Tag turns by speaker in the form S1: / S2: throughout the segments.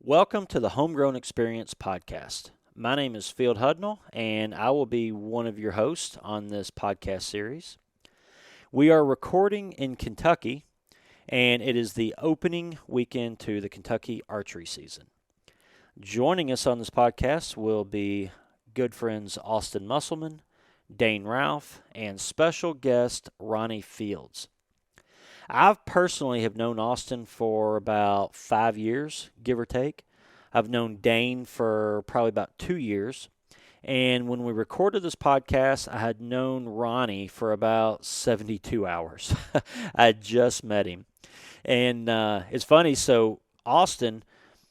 S1: Welcome to the Homegrown Experience podcast. My name is Field Hudnall, and I will be one of your hosts on this podcast series. We are recording in Kentucky, and it is the opening weekend to the Kentucky archery season. Joining us on this podcast will be good friends Austin Musselman, Dane Ralph, and special guest Ronnie Fields. I personally have known Austin for about 5 years, give or take. I've known Dane for probably about 2 years. And when we recorded this podcast, I had known Ronnie for about 72 hours. I had just met him. And it's funny, so Austin,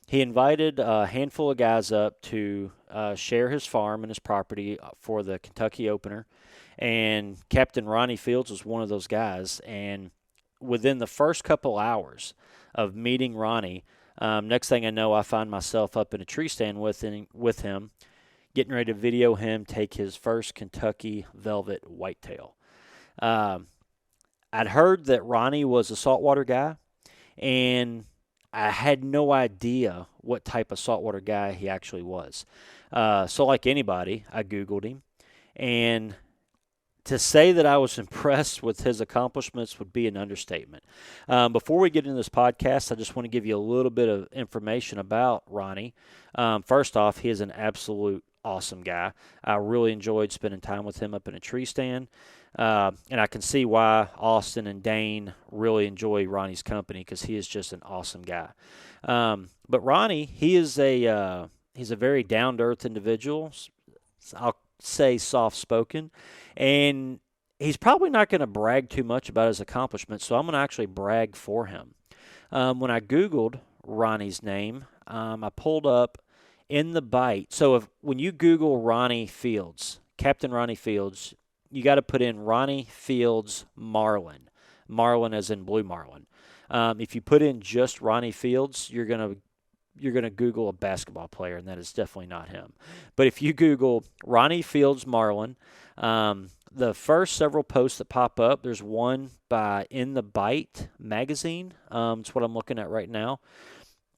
S1: he invited a handful of guys up to share his farm and his property for the Kentucky opener. And Captain Ronnie Fields was one of those guys. And within the first couple hours of meeting Ronnie, next thing I know, I find myself up in a tree stand with him, getting ready to video him take his first Kentucky velvet whitetail. I'd heard that Ronnie was a saltwater guy, and I had no idea what type of saltwater guy he actually was. So like anybody, I Googled him, and to say that I was impressed with his accomplishments would be an understatement. Before we get into this podcast, I just want to give you a little bit of information about Ronnie. First off, he is an absolute awesome guy. I really enjoyed spending time with him up in a tree stand. And I can see why Austin and Dane really enjoy Ronnie's company, because he is just an awesome guy. But Ronnie, he's a very down-to-earth individual. I'll say soft-spoken, and he's probably not going to brag too much about his accomplishments, so I'm going to actually brag for him. When I Googled Ronnie's name, I pulled up in the bite. So when you Google Ronnie Fields, Captain Ronnie Fields, you got to put in Ronnie Fields Marlin. Marlin as in Blue Marlin. If you put in just Ronnie Fields, you're going to Google a basketball player, and that is definitely not him. But if you Google Ronnie Fields Marlin, the first several posts that pop up, there's one by In the Bite magazine. It's what I'm looking at right now,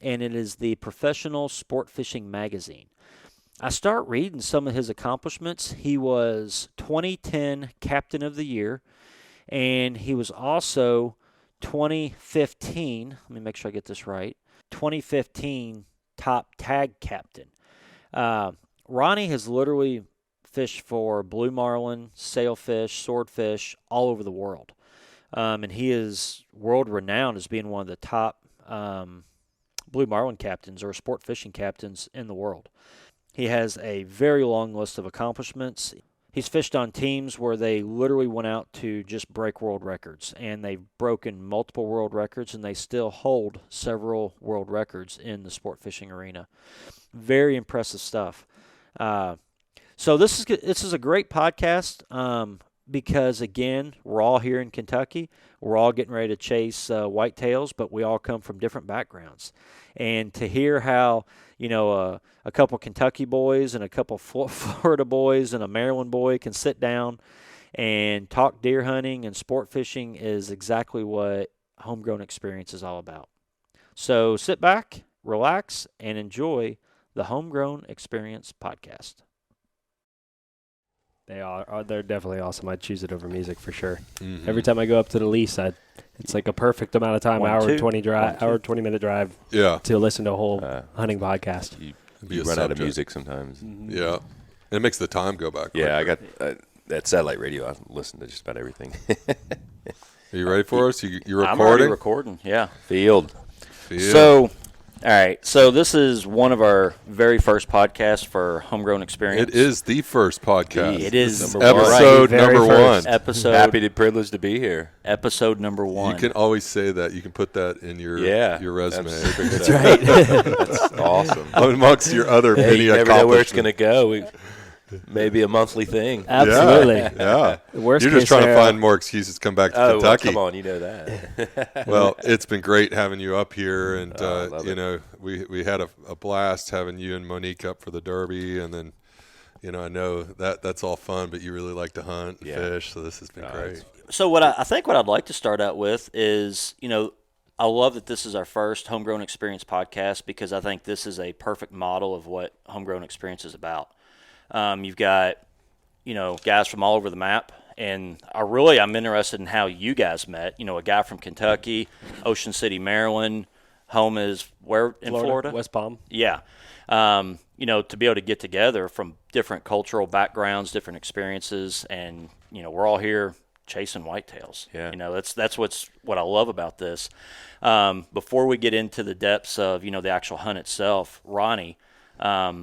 S1: and it is the Professional Sport Fishing magazine. I start reading some of his accomplishments. He was 2010 Captain of the Year, and he was also 2015, let me make sure I get this right, 2015 top tag captain. Ronnie has literally fished for blue marlin, sailfish, swordfish all over the world. And he is world renowned as being one of the top blue marlin captains or sport fishing captains in the world. He has a very long list of accomplishments. He's fished on teams where they literally went out to just break world records, and they've broken multiple world records, and they still hold several world records in the sport fishing arena. Very impressive stuff. So this is a great podcast because, again, we're all here in Kentucky. We're all getting ready to chase whitetails, but we all come from different backgrounds. And to hear how, a couple Kentucky boys and a couple Florida boys and a Maryland boy can sit down and talk deer hunting and sport fishing is exactly what Homegrown Experience is all about. So sit back, relax, and enjoy the Homegrown Experience podcast.
S2: They're definitely awesome. I'd choose it over music for sure.
S3: Mm-hmm.
S2: Every time I go up to the lease, it's like a perfect amount of time, hour 20 minute drive to listen to a whole hunting podcast.
S3: You run out of music sometimes. Mm-hmm. Yeah. And it makes the time go back. Yeah, quicker. I got that satellite radio. I listen to just about everything. Are you ready for us? You recording?
S1: I'm already recording, yeah.
S3: Field.
S1: So, all right. So this is one of our very first podcasts for Homegrown Experience.
S3: It is the first podcast.
S1: It is
S3: episode number one.
S4: Happy to privileged to be here.
S1: Episode number one.
S3: You can always say that. You can put that in your resume.
S1: That's right.
S4: That's awesome.
S3: Amongst your other many
S4: you never know where it's going to go. Maybe a monthly thing.
S1: Absolutely.
S3: Yeah.
S2: Worst
S3: You're just trying to find more excuses to come back to Kentucky.
S4: Well, come on, you know that.
S3: Well, it's been great having you up here, and we had a blast having you and Monique up for the Derby, and then I know that's all fun, but you really like to hunt and fish, so this has been great.
S1: So I think what I'd like to start out with is I love that this is our first Homegrown Experience podcast because I think this is a perfect model of what Homegrown Experience is about. You've got, guys from all over the map, and I'm interested in how you guys met. A guy from Kentucky, Ocean City, Maryland. Home is where in Florida?
S2: West Palm.
S1: Yeah. To be able to get together from different cultural backgrounds, different experiences, and, we're all here chasing whitetails.
S4: Yeah.
S1: That's what I love about this. Before we get into the depths of, the actual hunt itself, Ronnie, I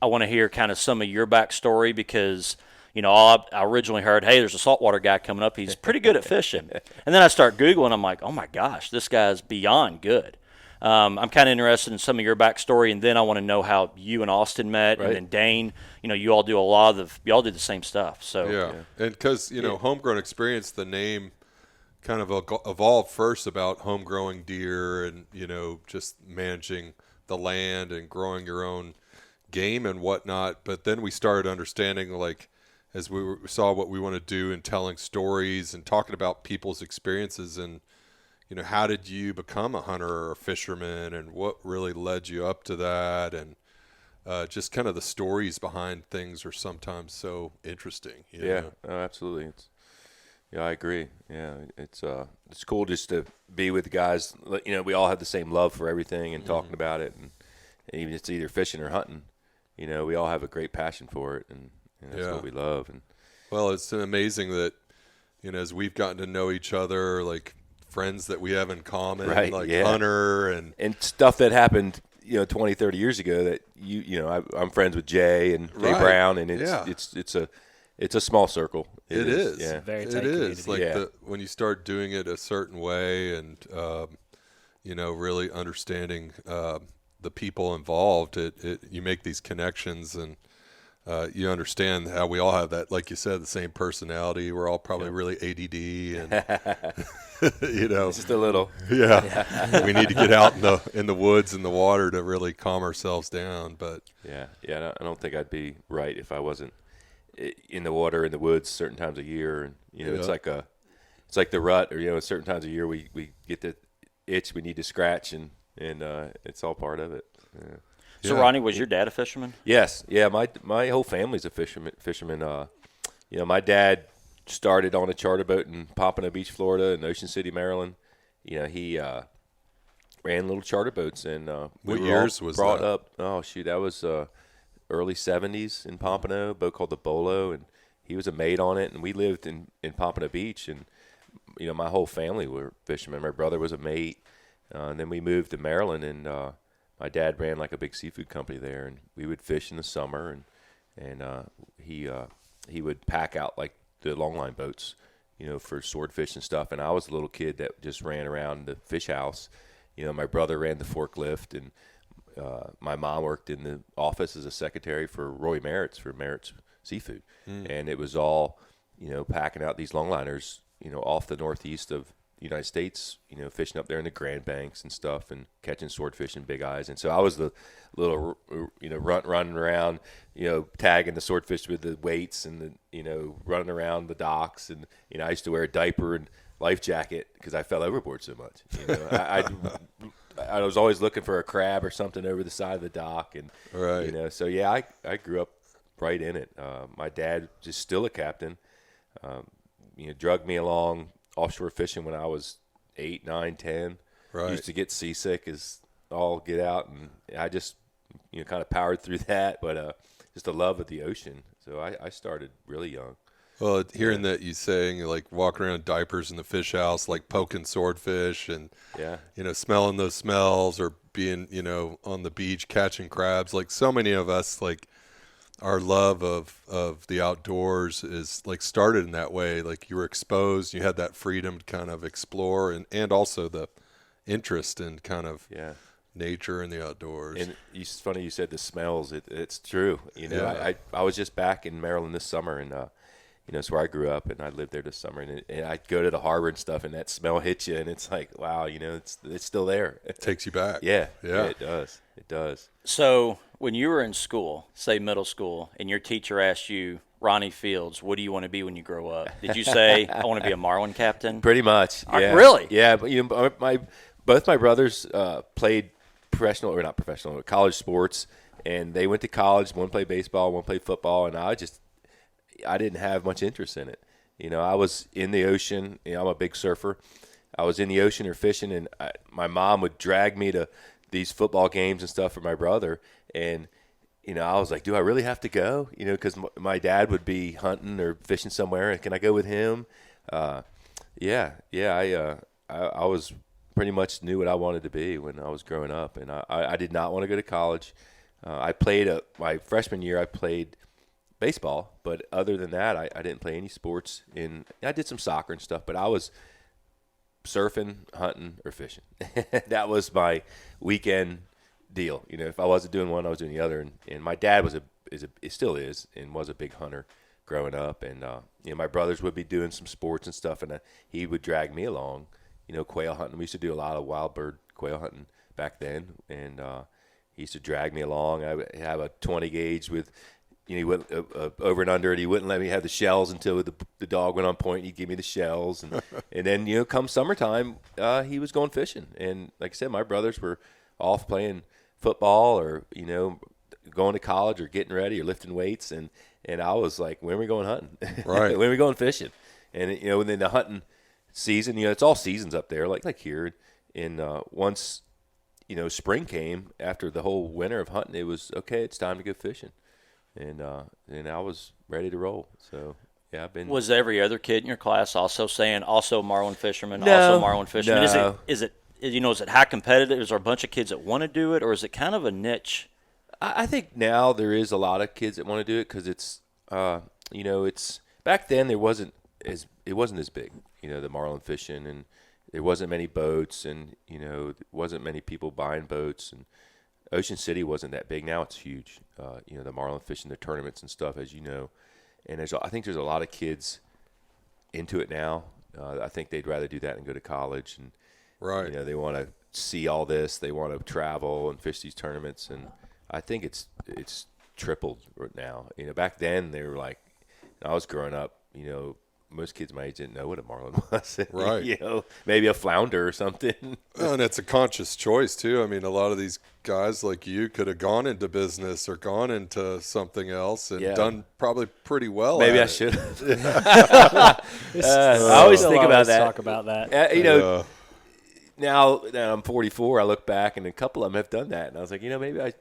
S1: want to hear kind of some of your backstory because, I originally heard, hey, there's a saltwater guy coming up. He's pretty good at fishing. And then I start Googling. I'm like, oh, my gosh, this guy's beyond good. I'm kind of interested in some of your backstory, and then I want to know how you and Austin met, right. And then Dane. You all do y'all do the same stuff. So
S3: yeah. And because Homegrown Experience, the name kind of evolved first about home growing deer and just managing the land and growing your own game and whatnot. But then we started understanding, like, as we saw what we want to do and telling stories and talking about people's experiences and. How did you become a hunter or a fisherman, and what really led you up to that? And just kind of the stories behind things are sometimes so interesting.
S4: Yeah, absolutely. I agree. Yeah, it's cool just to be with the guys. We all have the same love for everything and talking about it, and even it's either fishing or hunting. We all have a great passion for it, and that's what we love. And
S3: well, it's amazing that as we've gotten to know each other, like. Friends that we have in common,
S4: right,
S3: like Hunter and
S4: stuff that happened, 20, 30 years ago that I'm friends with Jay and Jay Brown, and it's a small circle.
S3: It is.
S4: Yeah.
S2: Very tight
S3: it is.
S2: community.
S3: Like when you start doing it a certain way and, really understanding the people involved, you make these connections and, you understand how we all have that, like you said, the same personality. We're all probably really ADD, and
S4: just a little.
S3: Yeah, we need to get out in the woods and the water to really calm ourselves down. But
S4: I don't think I'd be right if I wasn't in the water, in the woods, certain times of year. And it's like the rut, or certain times of year we get the itch we need to scratch, and it's all part of it. Yeah.
S1: So, Ronnie, was your dad a fisherman?
S4: Yes. Yeah, my whole family's a fisherman. My dad started on a charter boat in Pompano Beach, Florida, in Ocean City, Maryland. He ran little charter boats. And
S3: what years was
S4: brought
S3: that?
S4: up. Oh, shoot, that was early 70s in Pompano, a boat called the Bolo, and he was a mate on it. And we lived in Pompano Beach, and, my whole family were fishermen. My brother was a mate. And then we moved to Maryland, and my dad ran like a big seafood company there, and we would fish in the summer, and he would pack out like the longline boats, for swordfish and stuff. And I was a little kid that just ran around the fish house. My brother ran the forklift, and my mom worked in the office as a secretary for Roy Merritt's for Merritt's Seafood, and it was all packing out these longliners, off the northeast of United States, fishing up there in the Grand Banks and stuff, and catching swordfish and big eyes. And so I was the little, running around, tagging the swordfish with the weights and running around the docks. And, I used to wear a diaper and life jacket because I fell overboard so much. I was always looking for a crab or something over the side of the dock. And, so yeah, I grew up right in it. My dad is still a captain, drugged me along offshore fishing when I was 8, 9, 10.
S3: Right.
S4: Used to get seasick as all get out, and I just kind of powered through that. But just a love of the ocean. So I started really young.
S3: Well, hearing that you saying like walking around diapers in the fish house, like poking swordfish, and smelling those smells, or being on the beach catching crabs. Like so many of us, like our love of the outdoors is like started in that way. Like you were exposed, you had that freedom to kind of explore, and also the interest in kind of nature and the outdoors.
S4: And it's funny you said the smells. It's true. I was just back in Maryland this summer, and it's where I grew up, and I lived there this summer, and I'd go to the harbor and stuff, and that smell hits you, and it's like, wow, it's still there.
S3: It takes you back.
S4: Yeah, it does. It does.
S1: So when you were in school, say middle school, and your teacher asked you, Ronnie Fields, what do you want to be when you grow up? Did you say, I want to be a Marlin captain?
S4: Pretty much. Yeah.
S1: Really?
S4: Yeah, but both my brothers played not professional, college sports, and they went to college. One played baseball, one played football, and I didn't have much interest in it. I was in the ocean. I'm a big surfer. I was in the ocean or fishing, and my mom would drag me to these football games and stuff for my brother. And, I was like, do I really have to go? Because my dad would be hunting or fishing somewhere, and can I go with him? I was pretty much knew what I wanted to be when I was growing up, and I did not want to go to college. I played my freshman year. I played baseball, but other than that, I didn't play any sports. I did some soccer and stuff, but I was surfing, hunting, or fishing. That was my weekend deal. If I wasn't doing one, I was doing the other. And my dad still is a big hunter growing up. And my brothers would be doing some sports and stuff, and he would drag me along. Quail hunting. We used to do a lot of wild bird quail hunting back then, and he used to drag me along. I would have a 20 gauge with. He went over and under it. He wouldn't let me have the shells until the dog went on point. And he'd give me the shells, and then come summertime, he was going fishing. And like I said, my brothers were off playing football or going to college or getting ready or lifting weights, and I was like, when are we going hunting?
S3: Right.
S4: When are we going fishing? And and then the hunting season, it's all seasons up there, like here. And once spring came after the whole winter of hunting, it was okay. It's time to go fishing. And I was ready to roll. So, yeah, I've been.
S1: Was every other kid in your class also saying, also Marlin Fisherman,
S4: No,
S1: also Marlin Fisherman?
S4: no.
S1: Is it high competitive? Is there a bunch of kids that want to do it, or is it kind of a niche?
S4: I think now there is a lot of kids that want to do it because it's, it's back then it wasn't as big, the Marlin fishing, and there wasn't many boats, and there wasn't many people buying boats, and Ocean City wasn't that big. Now it's huge. The Marlin fishing, the tournaments and stuff, as you know. And I think there's a lot of kids into it now. I think they'd rather do that than go to college. And
S3: right.
S4: They want to see all this. They want to travel and fish these tournaments. And I think it's tripled now. Back then they were like, when I was growing up, most kids my age didn't know what a marlin was.
S3: Right.
S4: Maybe a flounder or something.
S3: And it's a conscious choice too. I mean, a lot of these guys like you could have gone into business or gone into something else and done probably pretty well.
S4: Maybe I should have.
S2: I always think about that. Talk about that.
S4: Now that I'm 44, I look back and a couple of them have done that, and I was like, maybe I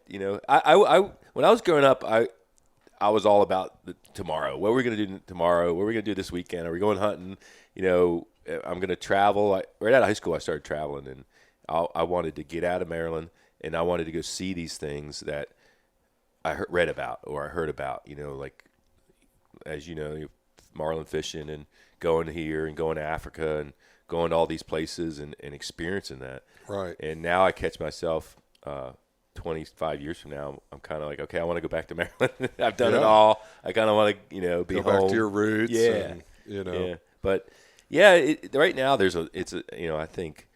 S4: when I was growing up, I was all about tomorrow. What are we going to do tomorrow? What are we going to do this weekend? Are we going hunting? I'm going to travel. Right out of high school, I started traveling, and I wanted to get out of Maryland, and I wanted to go see these things that I read about or I heard about. Like, as you know, marlin fishing and going here and going to Africa and going to all these places and experiencing that.
S3: Right.
S4: And now I catch myself 25 years from now, I'm kind of like, okay, I want to go back to Maryland. I've done it all. I kind of want to, be
S3: go
S4: home.
S3: back to your roots.
S4: Yeah.
S3: And,
S4: Yeah. But yeah, right now I think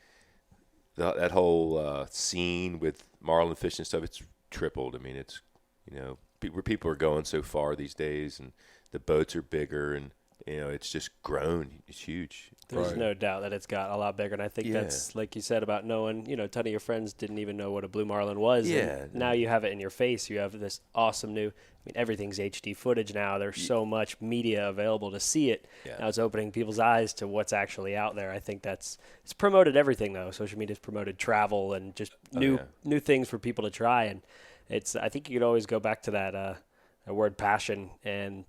S4: that whole scene with marlin fishing and stuff, it's tripled. I mean, it's, where people are going so far these days, and the boats are bigger, and it's just grown. It's huge.
S2: There's no doubt that it's got a lot bigger, and I think that's, like you said, about knowing, a ton of your friends didn't even know what a Blue Marlin was, and now you have it in your face. You have this awesome new, everything's HD footage now. There's so much media available to see it. Now it's opening people's eyes to what's actually out there. I think it's promoted everything, though. Social media's promoted travel and just new things for people to try, and I think you could always go back to that word passion, and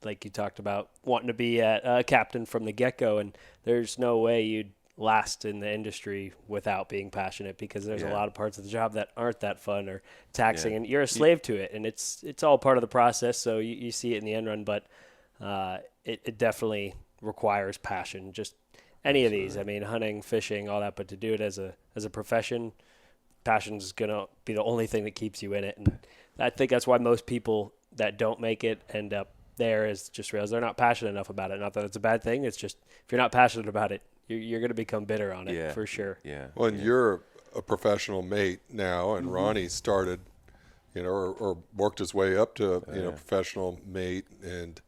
S2: like you talked about wanting to be a captain from the get-go, and there's no way you'd last in the industry without being passionate, because there's a lot of parts of the job that aren't that fun or taxing, and you're a slave to it, and it's all part of the process, so you see it in the end run, but it definitely requires passion, just any of these. I mean, hunting, fishing, all that, but to do it as a profession, passion's going to be the only thing that keeps you in it, and I think that's why most people that don't make it end up there, is just realize they're not passionate enough about it. Not that it's a bad thing. It's just, if you're not passionate about it, you're going to become bitter on it for sure.
S4: Yeah.
S3: Well, and you're a professional mate now, and Ronnie started, or worked his way up to, professional mate, and,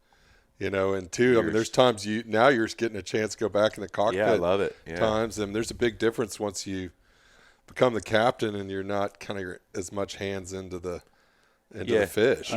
S3: and two, I mean, there's times now you're getting a chance to go back in the cockpit.
S4: Yeah, I love it. Yeah.
S3: Times, and there's a big difference once you become the captain and you're not kind of as much hands into the fish.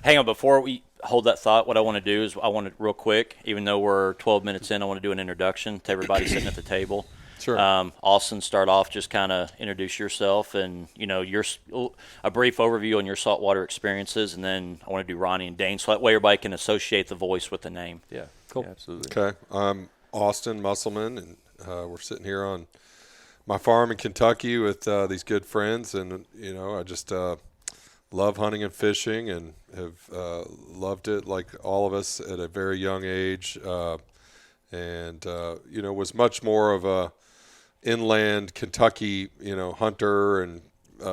S1: Hang on, before we hold that thought, what I want to do is I want to real quick, even though we're 12 minutes in, I want to do an introduction to everybody sitting at the table.
S3: Sure.
S1: Austin, start off, just kind of introduce yourself and, a brief overview on your saltwater experiences, and then I want to do Ronnie and Dane, so that way everybody can associate the voice with the name.
S4: Yeah,
S1: cool.
S4: Yeah, absolutely.
S3: Okay. I'm Austin Musselman, and we're sitting here on my farm in Kentucky with these good friends, and, I just love hunting and fishing and have loved it like all of us at a very young age, and was much more of a inland Kentucky, hunter and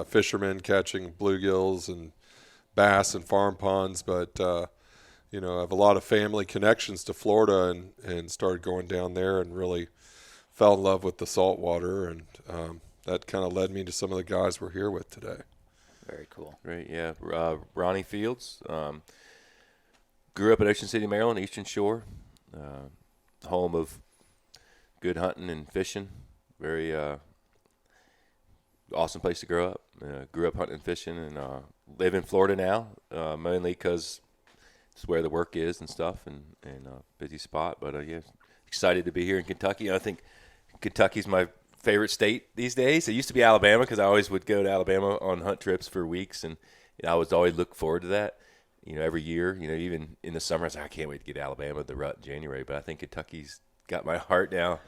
S3: fisherman catching bluegills and bass and farm ponds. But, I have a lot of family connections to Florida and started going down there and really fell in love with the saltwater. And that kind of led me to some of the guys we're here with today.
S1: Very cool.
S4: Great, yeah. Ronnie Fields. Grew up in Ocean City, Maryland, Eastern Shore. Home of good hunting and fishing. Very awesome place to grow up. Grew up hunting and fishing, and live in Florida now, mainly because it's where the work is and stuff, and busy spot. But excited to be here in Kentucky. I think Kentucky's my favorite state these days. It used to be Alabama because I always would go to Alabama on hunt trips for weeks, and I was always look forward to that. Every year. Even in the summer, I was like, I can't wait to get to Alabama, the rut in January. But I think Kentucky's got my heart now.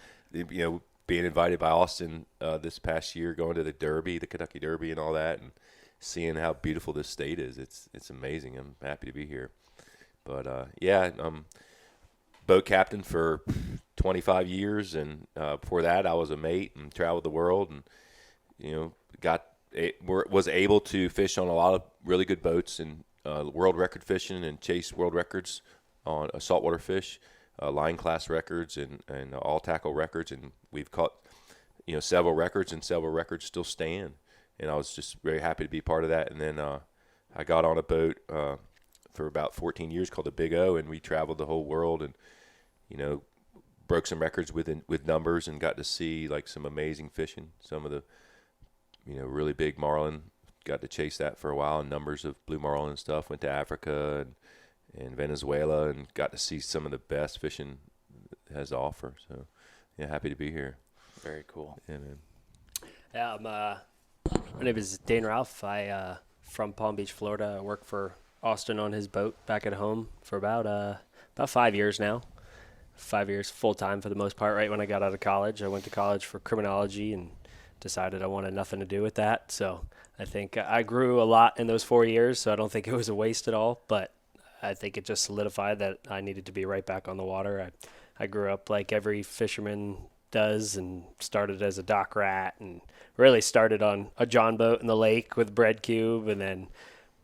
S4: Being invited by Austin this past year, going to the Derby, the Kentucky Derby, and all that, and seeing how beautiful this state is. It's amazing. I'm happy to be here. But I'm boat captain for 25 years, and before that, I was a mate and traveled the world, and was able to fish on a lot of really good boats and world record fishing and chase world records on saltwater fish. Line class records and all tackle records, and we've caught several records, and several records still stand, and I was just very happy to be part of that. And then I got on a boat for about 14 years called the Big O, and we traveled the whole world and broke some records with numbers, and got to see like some amazing fishing, some of the really big marlin. Got to chase that for a while, and numbers of blue marlin and stuff. Went to Africa and Venezuela, and got to see some of the best fishing it has to offer. So, happy to be here.
S1: Very cool.
S4: Yeah, man.
S2: Yeah, my name is Dane Ralph. I from Palm Beach, Florida. I work for Austin on his boat back at home for about 5 years now. 5 years full time for the most part. Right when I got out of college, I went to college for criminology and decided I wanted nothing to do with that. So I think I grew a lot in those 4 years. So I don't think it was a waste at all. But I think it just solidified that I needed to be right back on the water. I grew up like every fisherman does, and started as a dock rat, and really started on a John boat in the lake with bread cube, and then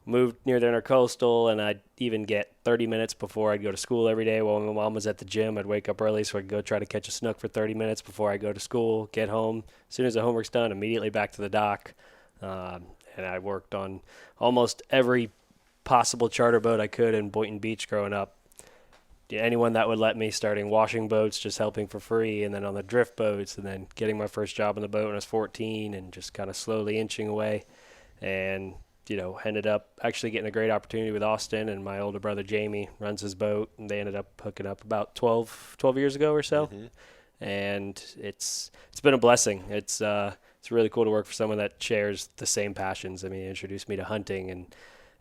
S2: moved near the intercoastal, and I'd even get 30 minutes before I'd go to school every day. While my mom was at the gym, I'd wake up early so I'd go try to catch a snook for 30 minutes before I go to school, get home. As soon as the homework's done, immediately back to the dock. And I worked on almost every possible charter boat I could in Boynton Beach growing up. Anyone that would let me, starting washing boats, just helping for free, and then on the drift boats, and then getting my first job on the boat when I was 14, and just kind of slowly inching away, and ended up actually getting a great opportunity with Austin, and my older brother Jamie runs his boat, and they ended up hooking up about 12 years ago or so. Mm-hmm. And it's been a blessing. It's really cool to work for someone that shares the same passions. I mean, he introduced me to hunting, and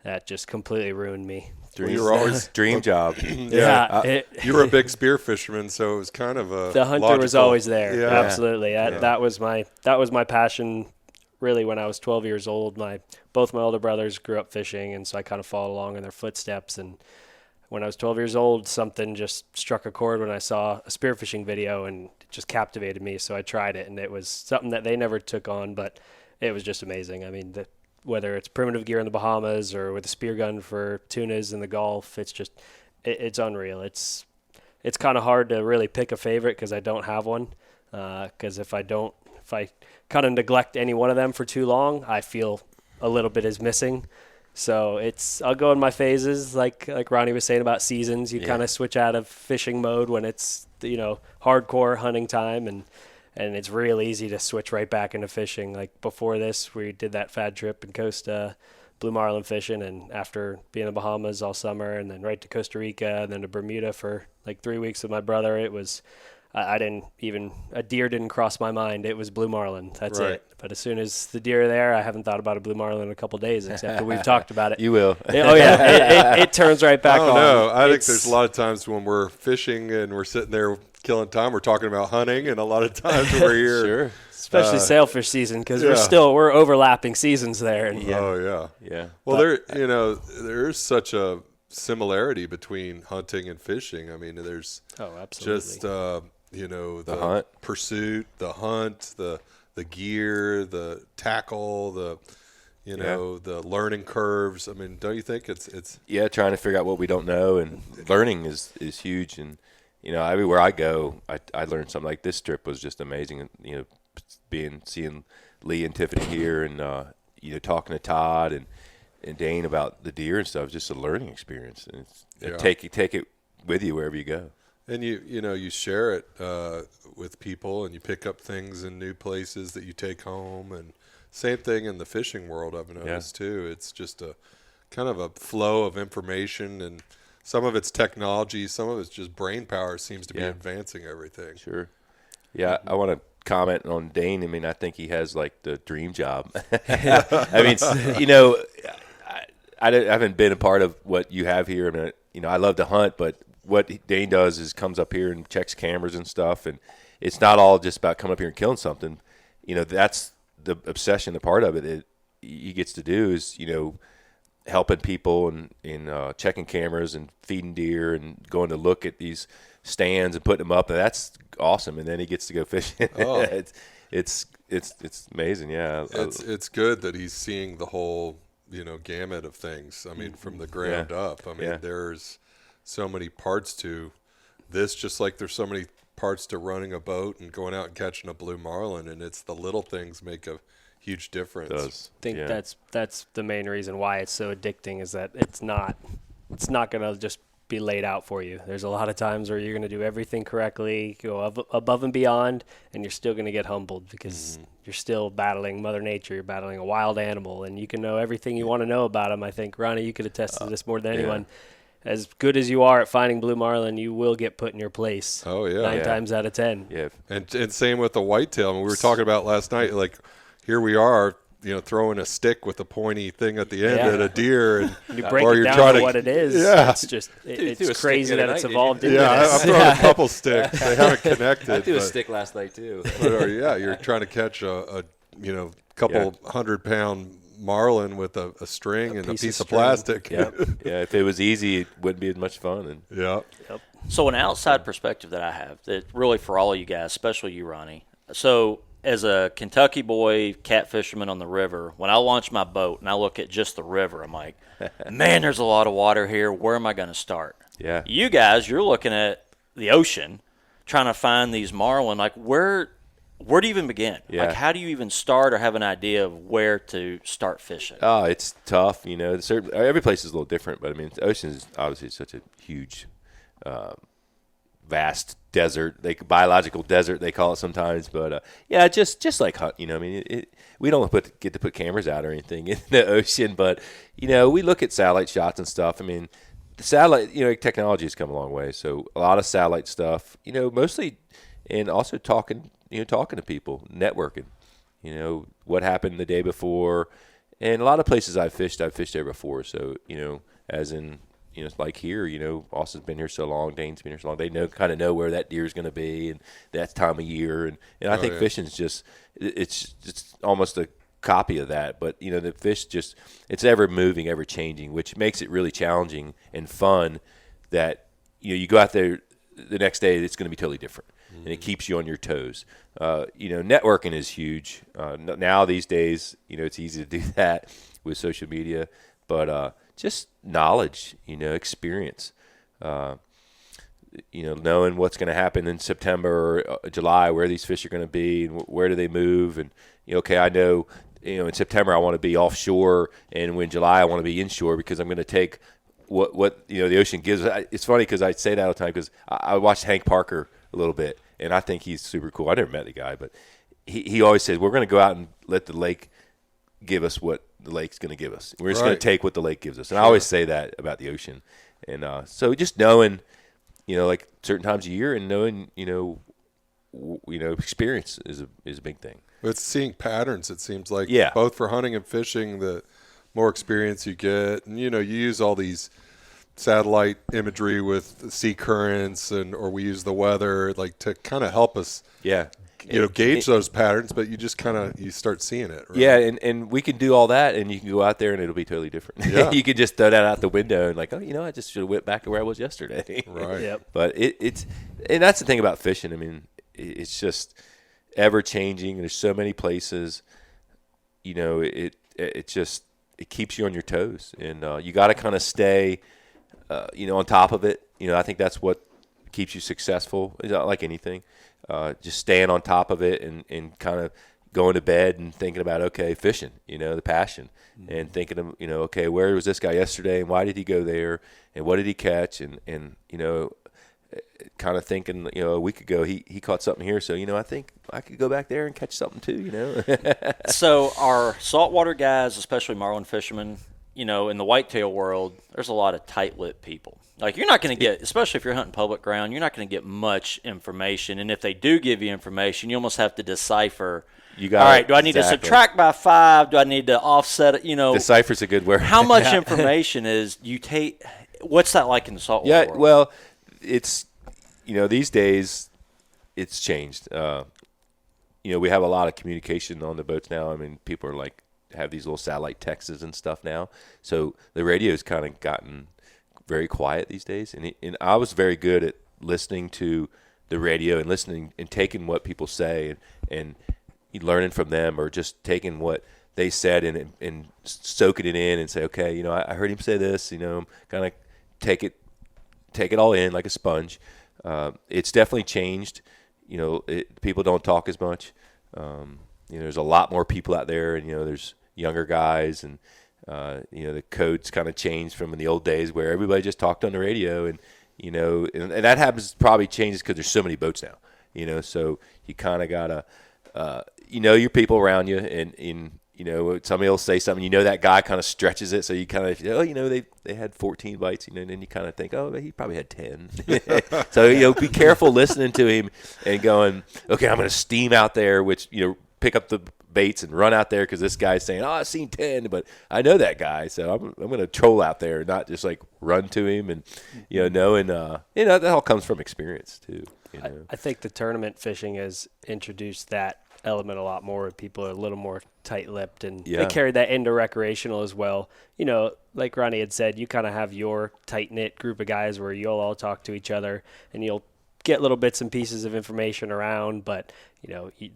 S2: that just completely ruined me.
S3: You were always
S4: dream job.
S3: Yeah, you were a big spear fisherman, so it was kind of a
S2: the hunter
S3: logical.
S2: Was always there.
S3: Yeah.
S2: Absolutely. That was my passion. Really, when I was 12 years old, both my older brothers grew up fishing, and so I kind of followed along in their footsteps. And when I was 12 years old, something just struck a chord when I saw a spearfishing video, and it just captivated me. So I tried it, and it was something that they never took on, but it was just amazing. I mean, whether it's primitive gear in the Bahamas or with a spear gun for tunas in the Gulf, it's unreal. It's kind of hard to really pick a favorite because I don't have one. Because if I kind of neglect any one of them for too long, I feel a little bit is missing. So I'll go in my phases, like Ronnie was saying about seasons. You kind of switch out of fishing mode when it's hardcore hunting time, and and it's real easy to switch right back into fishing. Like before this, we did that fad trip in Costa, Blue Marlin fishing, and after being in the Bahamas all summer and then right to Costa Rica and then to Bermuda for like 3 weeks with my brother, it was a deer didn't cross my mind. It was Blue Marlin. That's
S3: Right.
S2: it. But as soon as the deer are there, I haven't thought about a Blue Marlin in a couple of days, except that we've talked about it.
S4: You will.
S2: Oh, yeah. It turns right back on.
S3: I don't know. I think there's a lot of times when we're fishing and we're sitting there killing time, we're talking about hunting, and a lot of times when we're here.
S4: Sure.
S2: Especially sailfish season, because we're overlapping seasons there. And
S3: Oh, yeah.
S4: Yeah.
S3: Well, there is such a similarity between hunting and fishing. I mean, there's
S2: absolutely.
S3: just the
S4: hunt.
S3: pursuit, the hunt, the gear, the tackle, the learning curves. I mean, don't you think it's
S4: trying to figure out what we don't know, and learning is huge. And everywhere I go, I learn something. Like this trip was just amazing. Seeing Lee and Tiffany here, and talking to Todd and Dane about the deer and stuff. Just a learning experience, and take it with you wherever you go.
S3: And you share it with people, and you pick up things in new places that you take home. And same thing in the fishing world, I've noticed too. It's just a kind of a flow of information, and some of it's technology, some of it's just brain power seems to be advancing everything.
S4: Sure. Yeah, I want to comment on Dane. I mean, I think he has like the dream job. I mean, I haven't been a part of what you have here. I mean, I love to hunt, but what Dane does is comes up here and checks cameras and stuff, and it's not all just about coming up here and killing something. That's the obsession. The part of it he gets to do is helping people and checking cameras and feeding deer and going to look at these stands and putting them up, and that's awesome. And then he gets to go fishing.
S3: Oh.
S4: it's amazing. Yeah,
S3: it's good that he's seeing the whole gamut of things. I mean, from the ground up. I mean, there's so many parts to this, just like there's so many parts to running a boat and going out and catching a Blue Marlin, and it's the little things make a huge difference.
S2: I think that's the main reason why it's so addicting, is that it's not going to just be laid out for you. There's a lot of times where you're going to do everything correctly, go above and beyond, and you're still going to get humbled because you're still battling Mother Nature. You're battling a wild animal, and you can know everything you want to know about them. I think, Ronnie, you could attest to this more than anyone. As good as you are at finding Blue Marlin, you will get put in your place.
S3: Oh, yeah.
S2: 9 times out of 10.
S4: Yeah.
S3: And same with the whitetail. I mean, we were talking about last night, like, here we are, throwing a stick with a pointy thing at the end at a deer, and
S2: you break it down to what it is.
S3: Yeah.
S2: It's just it's crazy that it's evolved into
S3: this.
S2: this.
S3: I've thrown a couple sticks. They haven't connected.
S4: I threw a stick last night too.
S3: You're trying to catch a couple 100-pound marlin with a string and a piece of plastic.
S4: Yeah. If it was easy, it wouldn't be as much fun.
S3: Yep.
S1: So an outside perspective that I have, that really for all of you guys, especially you, Ronnie. So as a Kentucky boy, catfisherman on the river, when I launch my boat and I look at just the river, I'm like, man, there's a lot of water here. Where am I going to start?
S4: Yeah.
S1: You guys, you're looking at the ocean, trying to find these marlin. Like, where do you even begin?
S4: Yeah.
S1: Like, how do you even start or have an idea of where to start fishing?
S4: Oh, it's tough. Every place is a little different, but I mean, the ocean is obviously such a huge, vast desert, biological desert they call it sometimes. But just like hunt, I mean, we don't get to put cameras out or anything in the ocean, but we look at satellite shots and stuff. I mean, the satellite, technology has come a long way, so a lot of satellite stuff, mostly, and also talking to people, networking, what happened the day before, and a lot of places I've fished there before. So as in. Like here, Austin's been here so long, Dane's been here so long. They kind of know where that deer is going to be and that time of year. And I think fishing's just it's almost a copy of that. But the fish it's ever moving, ever changing, which makes it really challenging and fun. That you go out there the next day, it's going to be totally different, and it keeps you on your toes. Networking is huge now these days. It's easy to do that with social media, but just knowledge, experience, knowing what's going to happen in September or July, where these fish are going to be and where do they move. And, I know, in September I want to be offshore, and in July I want to be inshore because I'm going to take what the ocean gives. It's funny because I say that all the time because I watched Hank Parker a little bit, and I think he's super cool. I never met the guy, but he always says, we're going to go out and let the lake give us what the lake's going to give us. We're just going to take what the lake gives us. And I always say that about the ocean. And so just knowing, like certain times of year and knowing, experience is a big thing.
S3: It's seeing patterns, it seems like,
S4: yeah.
S3: both for hunting and fishing, the more experience you get. And, you use all these satellite imagery with sea currents or we use the weather like to kind of help us gauge those patterns, but you just you start seeing it, right?
S4: Yeah, and we can do all that, and you can go out there and it'll be totally different.
S3: Yeah.
S4: You can just throw that out the window and like, I just should have went back to where I was yesterday.
S3: Right.
S2: Yep.
S4: But it's that's the thing about fishing. I mean, it's just ever changing. There's so many places. It keeps you on your toes, and you got to kind of stay on top of it. I think that's what keeps you successful. It's not like anything. Just staying on top of it and kind of going to bed and thinking about, okay, fishing, the passion, and thinking of, okay, where was this guy yesterday and why did he go there and what did he catch? And kind of thinking, a week ago he caught something here. So, I think I could go back there and catch something too,
S1: So our saltwater guys, especially marlin fishermen, in the whitetail world, there's a lot of tight-lipped people. Like, you're not going to get, especially if you're hunting public ground, you're not going to get much information. And if they do give you information, you almost have to decipher. All right, do I need to subtract by 5? Do I need to offset it?
S4: Decipher's a good word.
S1: How much information is you take? What's that like in the saltwater world?
S4: Well, it's, these days it's changed. We have a lot of communication on the boats now. I mean, people are have these little satellite texts and stuff now. So the radio's kind of gotten very quiet these days, and I was very good at listening to the radio and listening and taking what people say and learning from them, or just taking what they said and soaking it in and say, okay, I heard him say this, kind of take it all in like a sponge. It's definitely changed. People don't talk as much. There's a lot more people out there, and there's younger guys, and the codes kind of changed from in the old days where everybody just talked on the radio, and that happens, probably changes because there's so many boats now, so you kind of gotta your people around you, and somebody will say something, that guy kind of stretches it, so you kind of they had 14 bites, and then you kind of think, oh, he probably had 10. So be careful listening to him and going, okay, I'm going to steam out there, which pick up the baits and run out there because this guy's saying, oh, I've seen 10, but I know that guy, so I'm going to troll out there, not just run to him, and knowing that all comes from experience too.
S2: I think the tournament fishing has introduced that element a lot more. People are a little more tight-lipped, and they carry that into recreational as well. Like Ronnie had said, you kind of have your tight-knit group of guys where you'll all talk to each other and you'll get little bits and pieces of information around, but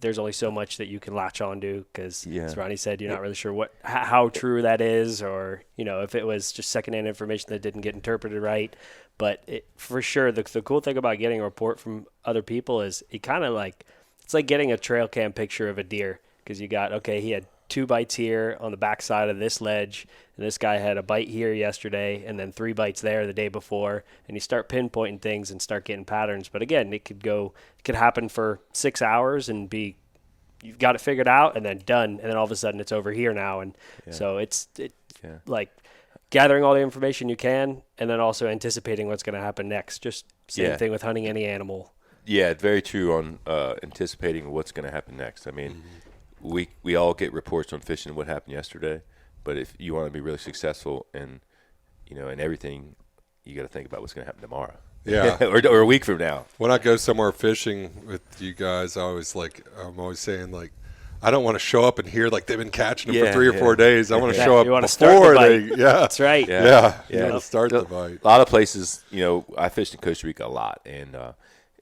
S2: there's only so much that you can latch onto because, as Ronnie said, you're not really sure how true that is, or if it was just secondhand information that didn't get interpreted right. But for sure, the cool thing about getting a report from other people is it kind of it's like getting a trail cam picture of a deer, because you got, okay, he had 2 bites here on the backside of this ledge, and this guy had a bite here yesterday, and then 3 bites there the day before, and you start pinpointing things and start getting patterns. But again, it could happen for 6 hours and you've got it figured out and then done, and then all of a sudden it's over here now, and so it's like gathering all the information you can, and then also anticipating what's going to happen next. Just same thing with hunting any animal.
S4: Yeah, very true on anticipating what's going to happen next. I mean, we all get reports on fishing what happened yesterday, but if you want to be really successful and and everything, you got to think about what's going to happen tomorrow.
S3: Yeah,
S4: or a week from now.
S3: When I go somewhere fishing with you guys, I'm always saying I don't want to show up and hear they've been catching them for 3 or 4 days. I want to show up before they. Yeah,
S2: that's right.
S3: Yeah. You want to start the bite.
S4: A lot of places, I fished in Costa Rica a lot, and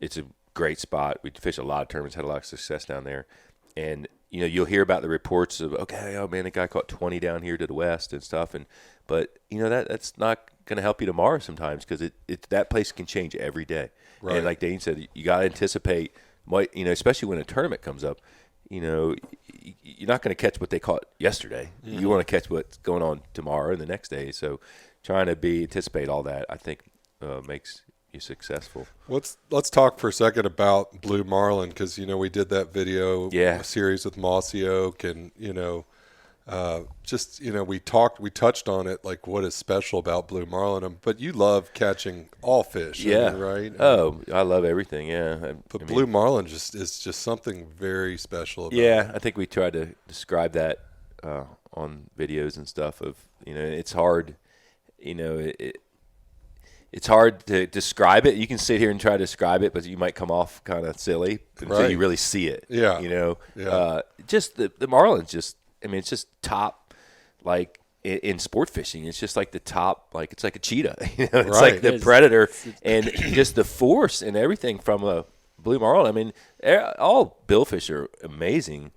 S4: it's a great spot. We fished a lot of tournaments, had a lot of success down there, and you'll hear about the reports of, okay, oh man, the guy caught 20 down here to the west and stuff, but that's not going to help you tomorrow sometimes, because that place can change every day. Right. And like Dane said, you got to anticipate what, especially when a tournament comes up. You're not going to catch what they caught yesterday. Mm-hmm. You want to catch what's going on tomorrow and the next day. So trying to anticipate all that, I think makes you're successful.
S3: Let's talk for a second about Blue Marlin, because we did that video series with Mossy Oak, and we touched on it, like what is special about Blue Marlin. But you love catching all fish, right?
S4: Oh, I love everything. Yeah,
S3: but Blue Marlin is just something very special about it.
S4: Yeah, I think we tried to describe that on videos and stuff. Of it's hard, it's hard to describe it. You can sit here and try to describe it, but you might come off kind of silly until you really see it.
S3: Yeah.
S4: Just the Marlin's just, it's just top, like in sport fishing. It's just like the top, like it's like a cheetah. It's like the predator, and just the force and everything from a Blue Marlin. All billfish are amazing,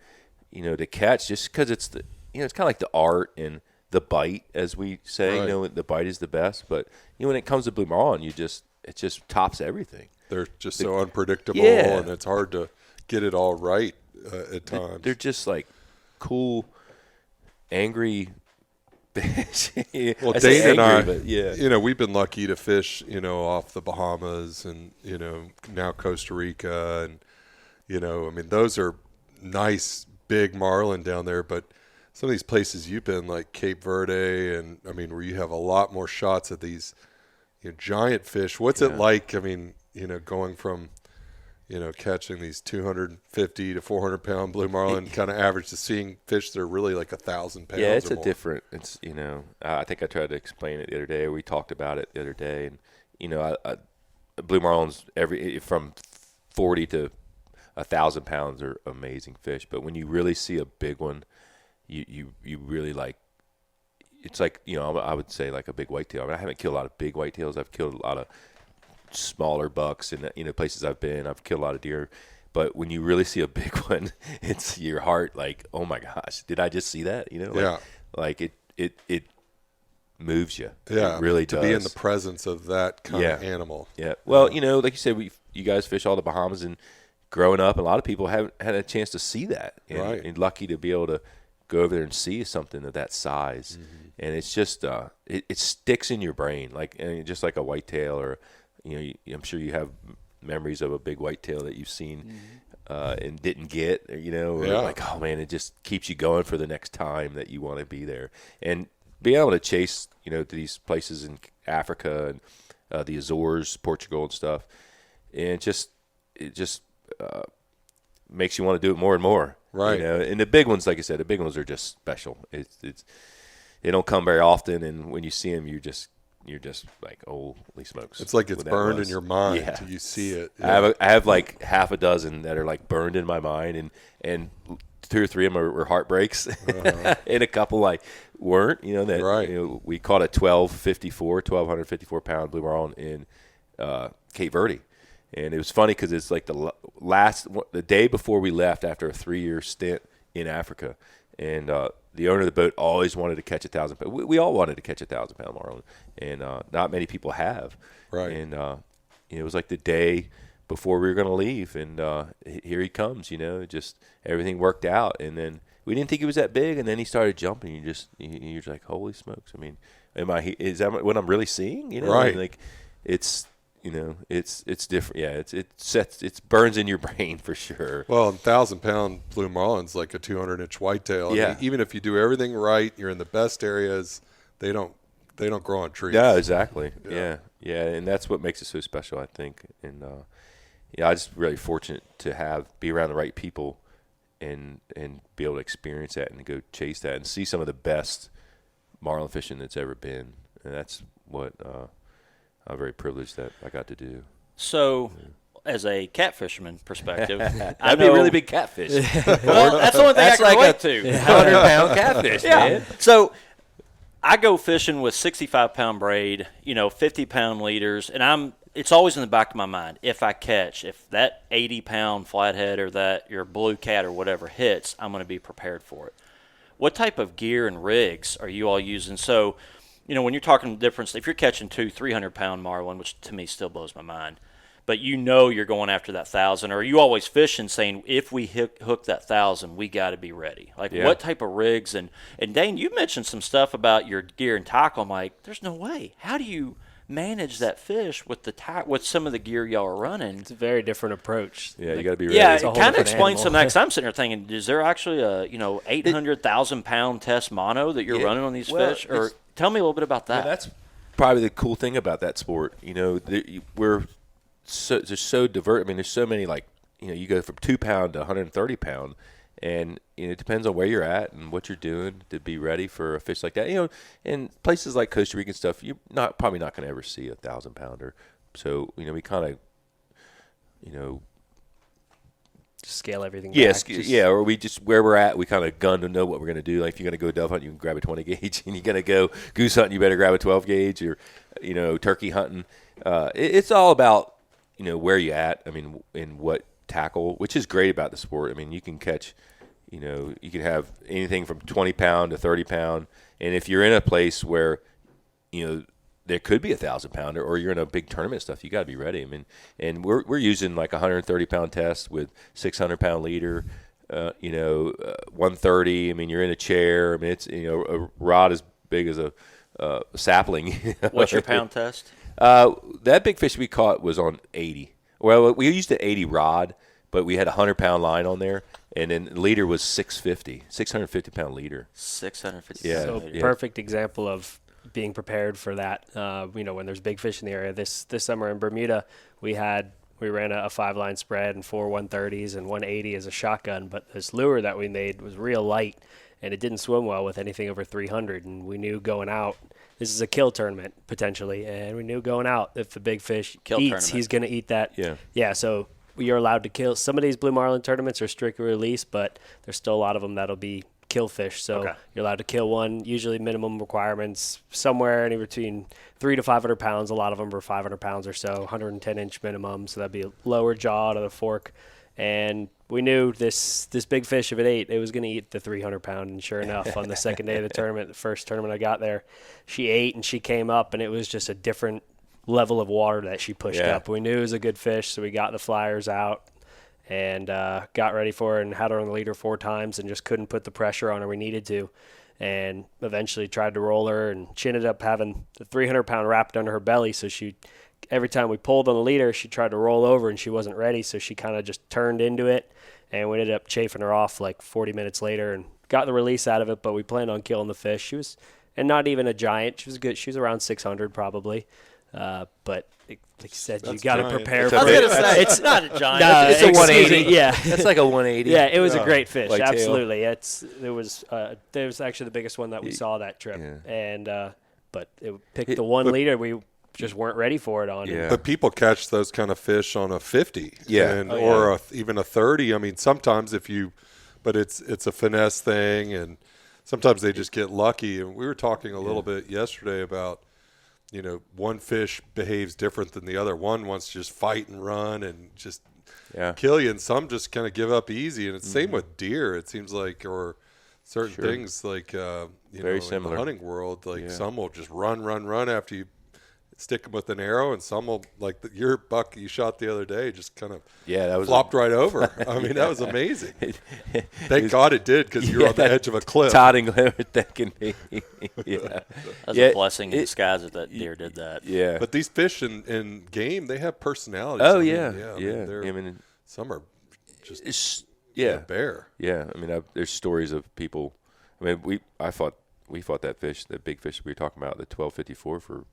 S4: to catch, just because it's it's kind of like the art and the bite, as we say.
S3: Right.
S4: The bite is the best, but when it comes to Blue Marlin, it just tops everything.
S3: They're just so unpredictable, and it's hard to get it all right at times.
S4: They're just like cool, angry fish.
S3: Well, Dane and I, we've been lucky to fish, off the Bahamas and now Costa Rica, and those are nice big marlin down there, but some of these places you've been, like Cape Verde, and where you have a lot more shots at these giant fish. What's it like? Going from catching these 250 to 400 pound Blue Marlin kind of average to seeing fish that are really like 1,000 pounds.
S4: Yeah, it's
S3: or more.
S4: different. It's I think I tried to explain it the other day. We talked about it the other day, and Blue Marlins from 40 to 1,000 pounds are amazing fish. But when you really see a big one, you really like. It's like I would say like a big whitetail. I haven't killed a lot of big whitetails. I've killed a lot of smaller bucks, and places I've been. I've killed a lot of deer. But when you really see a big one, it's your heart like, oh my gosh, did I just see that? Like it moves you.
S3: Yeah,
S4: it really
S3: to
S4: does.
S3: be in the presence of that kind of animal.
S4: Yeah. Well, like you said, you guys fish all the Bahamas, and growing up, a lot of people haven't had a chance to see that. And lucky to be able to go over there and see something of that size. Mm-hmm. And it's just it sticks in your brain, like just like a whitetail, or I'm sure you have memories of a big whitetail that you've seen and didn't get, or like, oh man, it just keeps you going for the next time that you want to be there. And being able to chase to these places in Africa and the Azores, Portugal and stuff, and it just makes you want to do it more and more.
S3: Right.
S4: And the big ones, like I said, the big ones are just special. They don't come very often, and when you see them, you're just like, holy smokes!
S3: It's like it's burned in your mind till you see it.
S4: Yeah. I have like half a dozen that are like burned in my mind, and 2 or 3 of them were heartbreaks, and a couple like weren't. We caught a 1,254 pound Blue Marlin in Cape Verde. And it was funny because it's like the day before we left after a 3-year stint in Africa, and the owner of the boat always wanted to catch 1,000 pound. We all wanted to catch 1,000 pound marlin, and not many people have.
S3: Right.
S4: And it was like the day before we were going to leave, and here he comes. Just everything worked out, and then we didn't think he was that big, and then he started jumping. You're just like, holy smokes! Is that what I'm really seeing?
S3: Right.
S4: Like it's. It's different. Yeah, it burns in your brain for sure.
S3: Well, 1,000 pound Blue Marlin's like a 200-inch whitetail.
S4: Yeah.
S3: Even if you do everything right, you're in the best ares. They don't grow on trees.
S4: Yeah, exactly. Yeah, and that's what makes it so special, I think. And I just really fortunate to be around the right people, and be able to experience that and go chase that and see some of the best marlin fishing that's ever been. And that's what. I'm very privileged that I got to do.
S1: So, as a catfisherman perspective,
S4: I'd be a really big catfish.
S1: Well, that's the only thing I can relate to.
S4: 100-pound catfish, man.
S1: So, I go fishing with 65-pound braid, 50-pound leaders, and it's always in the back of my mind. If that 80-pound flathead or that your blue cat or whatever hits, I'm going to be prepared for it. What type of gear and rigs are you all using? So, when you're talking difference, if you're catching 300-pound marlin, which to me still blows my mind, but you're going after that 1,000, or are you always fishing saying, if we hook that 1,000, we got to be ready? Like, what type of rigs? And Dane, you mentioned some stuff about your gear and tackle. I'm like, there's no way. How do you manage that fish with with some of the gear y'all are running.
S2: It's a very different approach.
S4: Yeah, you got to be ready.
S1: Yeah,
S2: It's a
S1: it
S2: whole
S1: kind of
S2: different
S1: explains
S2: animal.
S1: some of that. 'Cause I'm sitting there thinking, is there actually a 800,000-pound test mono that you're running on these fish? Or tell me a little bit about that.
S4: Yeah, that's probably the cool thing about that sport. We're there's so diverse. I mean, there's so many, like, you go from 2 pound to 130 pound, and it depends on where you're at and what you're doing to be ready for a fish like that. In places like Costa Rica and stuff, you're probably not going to ever see a 1,000 pounder. So we kind of
S2: Scale everything
S4: yes,
S2: back.
S4: or we just where we're at, we kind of gun to know what we're going to do. Like if you're going to go dove hunting, you can grab a 20 gauge, and you're going to go goose hunting, you better grab a 12 gauge, or turkey hunting. It's all about where you at. I mean, in what tackle, which is great about the sport. I mean, you can catch, you can have anything from 20 pound to 30 pound, and if you're in a place where there could be a 1,000 pounder, or you're in a big tournament stuff, you got to be ready. I mean, and we're using like a 130 pound test with 600 pound leader, 130. I mean, you're in a chair. I mean, it's a rod as big as a sapling.
S1: What's your pound test?
S4: That big fish we caught was on 80. Well, we used an 80 rod, but we had a 100 pound line on there, and then the leader was 650 pound leader.
S1: 650.
S4: Yeah.
S2: So perfect example of being prepared for that. When there's big fish in the area. This summer in Bermuda, we ran a 5-line spread and 4 130s and 180 as a shotgun, but this lure that we made was real light, and it didn't swim well with anything over 300. And we knew going out, this is a kill tournament potentially, and we knew going out, if the big fish eats, he's going to eat that. Yeah. So you're allowed to kill. Some of these Blue Marlin tournaments are strictly release, but there's still a lot of them that'll be kill fish. So you're allowed to kill one. Usually minimum requirements somewhere anywhere between 300 to 500 pounds. A lot of them are 500 pounds or so, 110-inch minimum. So that'd be a lower jaw to the fork. And we knew this big fish, if it ate, it was going to eat the 300-pound. And sure enough, on the second day of the tournament, the first tournament I got there, she ate and she came up, and it was just a different level of water that she pushed up. We knew it was a good fish, so we got the flyers out and got ready for her and had her on the leader 4 times and just couldn't put the pressure on her we needed to, and eventually tried to roll her, and she ended up having the 300-pound wrapped under her belly. So every time we pulled on the leader, she tried to roll over and she wasn't ready, so she kind of just turned into it, and we ended up chafing her off like 40 minutes later and got the release out of it. But we planned on killing the fish. She was, and not even a giant, she was good. She was around 600 probably, but like you said, you got to prepare for it.
S1: I was going to say, it's not a giant.
S2: No,
S4: it's a 180.
S2: Yeah,
S4: that's like a 180.
S2: Yeah, it was a great fish.
S4: Whitetail.
S2: Absolutely. It was actually the biggest one that we saw that trip, and but it picked the one leader we just weren't ready for it on.
S4: Yeah.
S3: But people catch those kind of fish on a 50,
S4: or
S3: even a 30. I mean, sometimes but it's a finesse thing, and sometimes they just get lucky. And we were talking a little bit yesterday about, one fish behaves different than the other. One wants to just fight and run and just kill you, and some just kind of give up easy. And it's same with deer, it seems like, or certain things like,
S4: Very similar.
S3: in the hunting world, like some will just run after you stick them with an arrow, and some will, like your buck you shot the other day, just kind of
S4: that was
S3: flopped right over. I mean, that was amazing. Thank God it did, because you're on the edge of a cliff.
S4: Totting that can be.
S1: That's a blessing in disguise that deer did that.
S4: Yeah.
S3: But these fish in game, they have personalities.
S4: Oh,
S3: I mean, some are just bare.
S4: Yeah, I mean, there's stories of people. I mean, we fought that fish, that big fish we were talking about, the 1254, for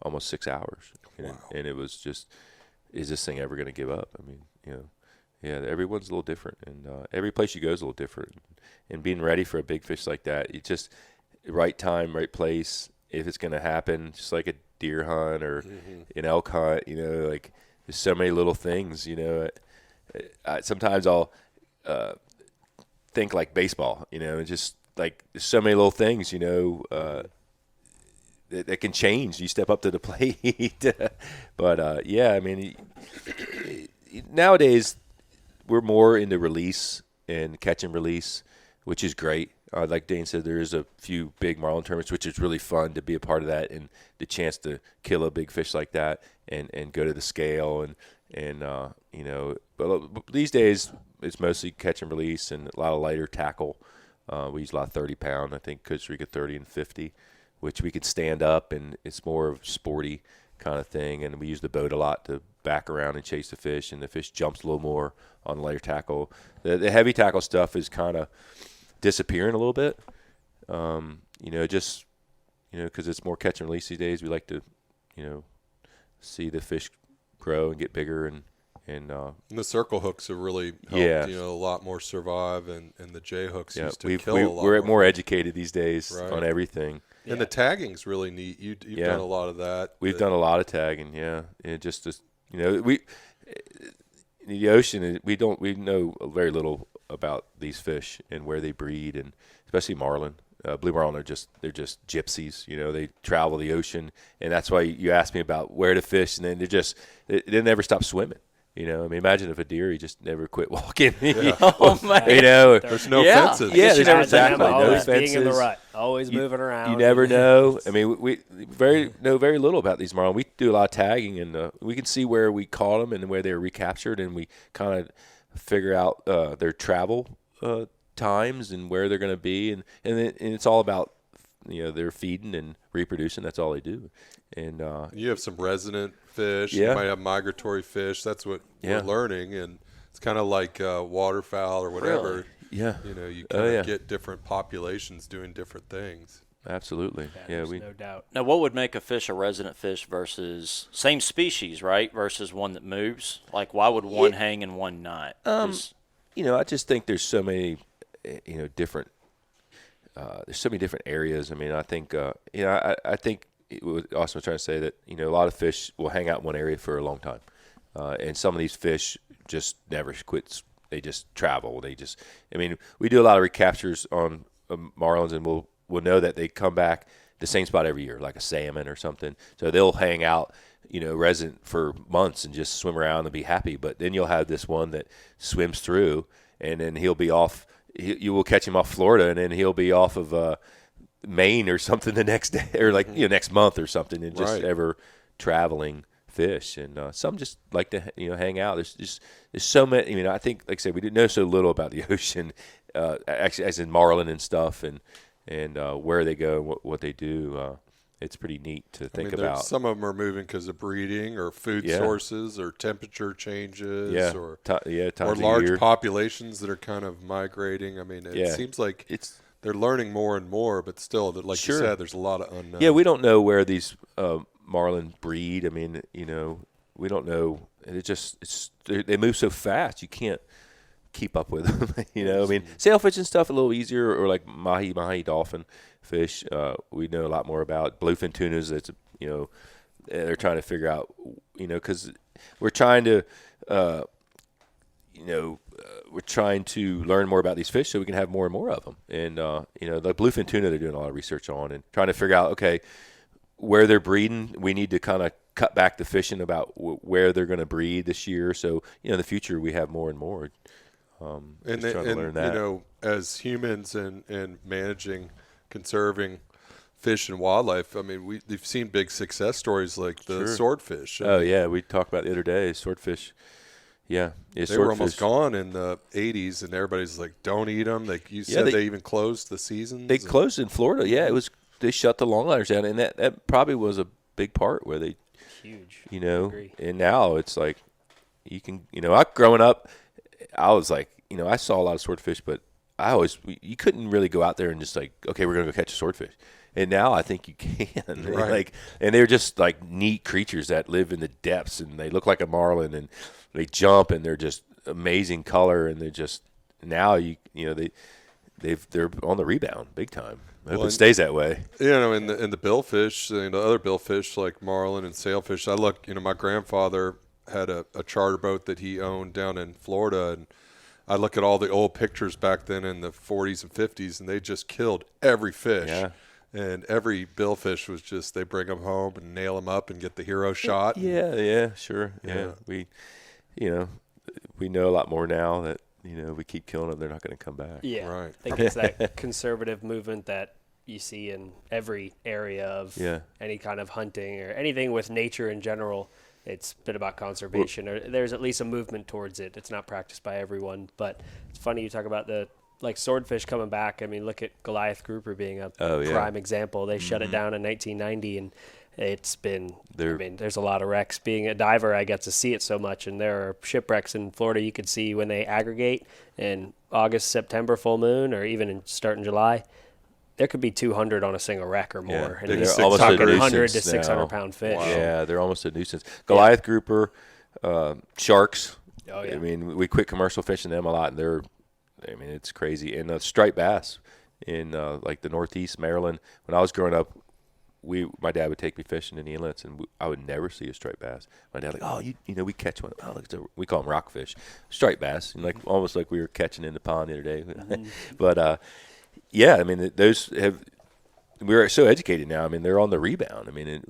S4: almost 6 hours.
S3: Wow.
S4: And it was just, is this thing ever going to give up? I mean, everyone's a little different, and every place you go is a little different. And being ready for a big fish like that, it's just right time, right place. If it's going to happen, just like a deer hunt or an elk hunt, like there's so many little things. Sometimes I'll think like baseball, and just like there's so many little things, that can change. You step up to the plate. But, I mean, nowadays we're more into release and catch and release, which is great. Like Dane said, there is a few big marlin tournaments, which is really fun to be a part of that, and the chance to kill a big fish like that and go to the scale. But these days it's mostly catch and release and a lot of lighter tackle. We use a lot of 30-pound, I think Costa Rica 30 and 50, which we could stand up, and it's more of sporty kind of thing. And we use the boat a lot to back around and chase the fish, and the fish jumps a little more on the lighter tackle. The heavy tackle stuff is kind of disappearing a little bit. Because it's more catch and release these days. We like to, see the fish grow and get bigger, and
S3: the circle hooks have really helped, a lot more survive, and the J hooks used to kill a lot.
S4: We're more educated these days on everything.
S3: And the tagging's really neat. You've done a lot of that.
S4: We've done a lot of tagging, we in the ocean, we know very little about these fish and where they breed, and especially marlin. Blue Marlin they're just gypsies. They travel the ocean, and that's why you asked me about where to fish, and then they never stop swimming. Imagine if a deer, he just never quit walking.
S3: Yeah.
S4: There's
S3: no fences.
S4: Yeah, there's exactly no fences.
S2: Being in the rut, always moving around.
S4: You never know. We know very little about these marlin. We do a lot of tagging, and we can see where we caught them and where they were recaptured, and we kind of figure out their travel times and where they're going to be, and it's all about they're feeding and reproducing. That's all they do. And
S3: you have some resident fish.
S4: Yeah.
S3: You might have migratory fish. That's what we're learning, and it's kind of like waterfowl or whatever.
S4: Really? Yeah.
S3: You kind of get different populations doing different things.
S4: Absolutely.
S2: No doubt.
S1: Now, what would make a fish a resident fish versus same species, right? Versus one that moves? Like, why would one hang and one not?
S4: I just think there's so many, different. There's so many different areas. I think, I think it was also trying to say that a lot of fish will hang out in one area for a long time, and some of these fish just never quits. They just travel. We do a lot of recaptures on marlins, and we'll know that they come back the same spot every year, like a salmon or something. So they'll hang out, resident for months and just swim around and be happy. But then you'll have this one that swims through, and then he'll be off. You will catch him off Florida, and then he'll be off of Maine or something the next day, or next month or something, and just ever traveling fish. And some just like to hang out. There's so many. I think, like I said, we didn't know so little about the ocean, actually, as in marlin and stuff, and where they go and what they do. It's pretty neat to think about.
S3: Some of them are moving because of breeding or food sources or temperature changes or large populations that are kind of migrating. It seems like they're learning more and more, but still, like you said, there's a lot of unknown.
S4: Yeah, we don't know where these marlin breed. We don't know. They move so fast, you can't keep up with them. Sailfish and stuff a little easier, or like mahi dolphin fish. We know a lot more about bluefin tunas. That's they're trying to figure out because we're trying to we're trying to learn more about these fish so we can have more and more of them. And the bluefin tuna they're doing a lot of research on and trying to figure out where they're breeding. We need to kind of cut back the fishing about where they're going to breed this year. So in the future we have more and more.
S3: And learn that. As humans and managing, conserving fish and wildlife, we've seen big success stories like the swordfish.
S4: We talked about the other day, swordfish. They
S3: were almost gone in the 80s, and everybody's like, don't eat them. You said they even closed the seasons.
S4: They closed in Florida. They shut the longliners down, and that probably was a big part where they
S2: huge.
S4: And now it's like growing up, I was like, I saw a lot of swordfish, but you couldn't really go out there and just like, okay, we're going to go catch a swordfish. And now I think you can.
S3: Right.
S4: And they're just like neat creatures that live in the depths, and they look like a marlin, and they jump, and they're just amazing color, and they're just they're on the rebound big time. I hope it stays that way.
S3: In the billfish, the other billfish like marlin and sailfish. I look, my grandfather had a charter boat that he owned down in Florida, and I look at all the old pictures back then in the 40s and 50s, and they just killed every fish.
S4: Yeah.
S3: And every billfish was just, they bring them home and nail them up and get the hero shot.
S4: Yeah, sure. Yeah. We know a lot more now that, we keep killing them, they're not going to come back.
S2: Yeah.
S3: Right.
S2: I think it's that conservative movement that you see in every area of any kind of hunting or anything with nature in general. It's been about conservation, or there's at least a movement towards it. It's not practiced by everyone, but it's funny you talk about the swordfish coming back. Look at Goliath grouper being a prime example. They shut it down in 1990, and it's been, there's a lot of wrecks. Being a diver, I get to see it so much, and there are shipwrecks in Florida you could see when they aggregate in August, September, full moon, or even starting July. There could be 200 on a single wreck or more.
S3: Yeah,
S2: and
S4: they're almost
S2: talking
S4: a
S2: 100
S4: nuisance
S2: to 600
S4: now.
S2: pound fish.
S3: Wow.
S4: Yeah, they're almost a nuisance. Goliath grouper, sharks.
S2: Oh, yeah.
S4: I mean, we quit commercial fishing them a lot, and it's crazy. And striped bass in like the Northeast, Maryland. When I was growing up, my dad would take me fishing in the inlets, and I would never see a striped bass. My dad like, oh, we catch one. Oh, we call them rockfish, striped bass, and almost like we were catching in the pond the other day. But yeah, I mean, we're so educated now. I mean, they're on the rebound. I mean,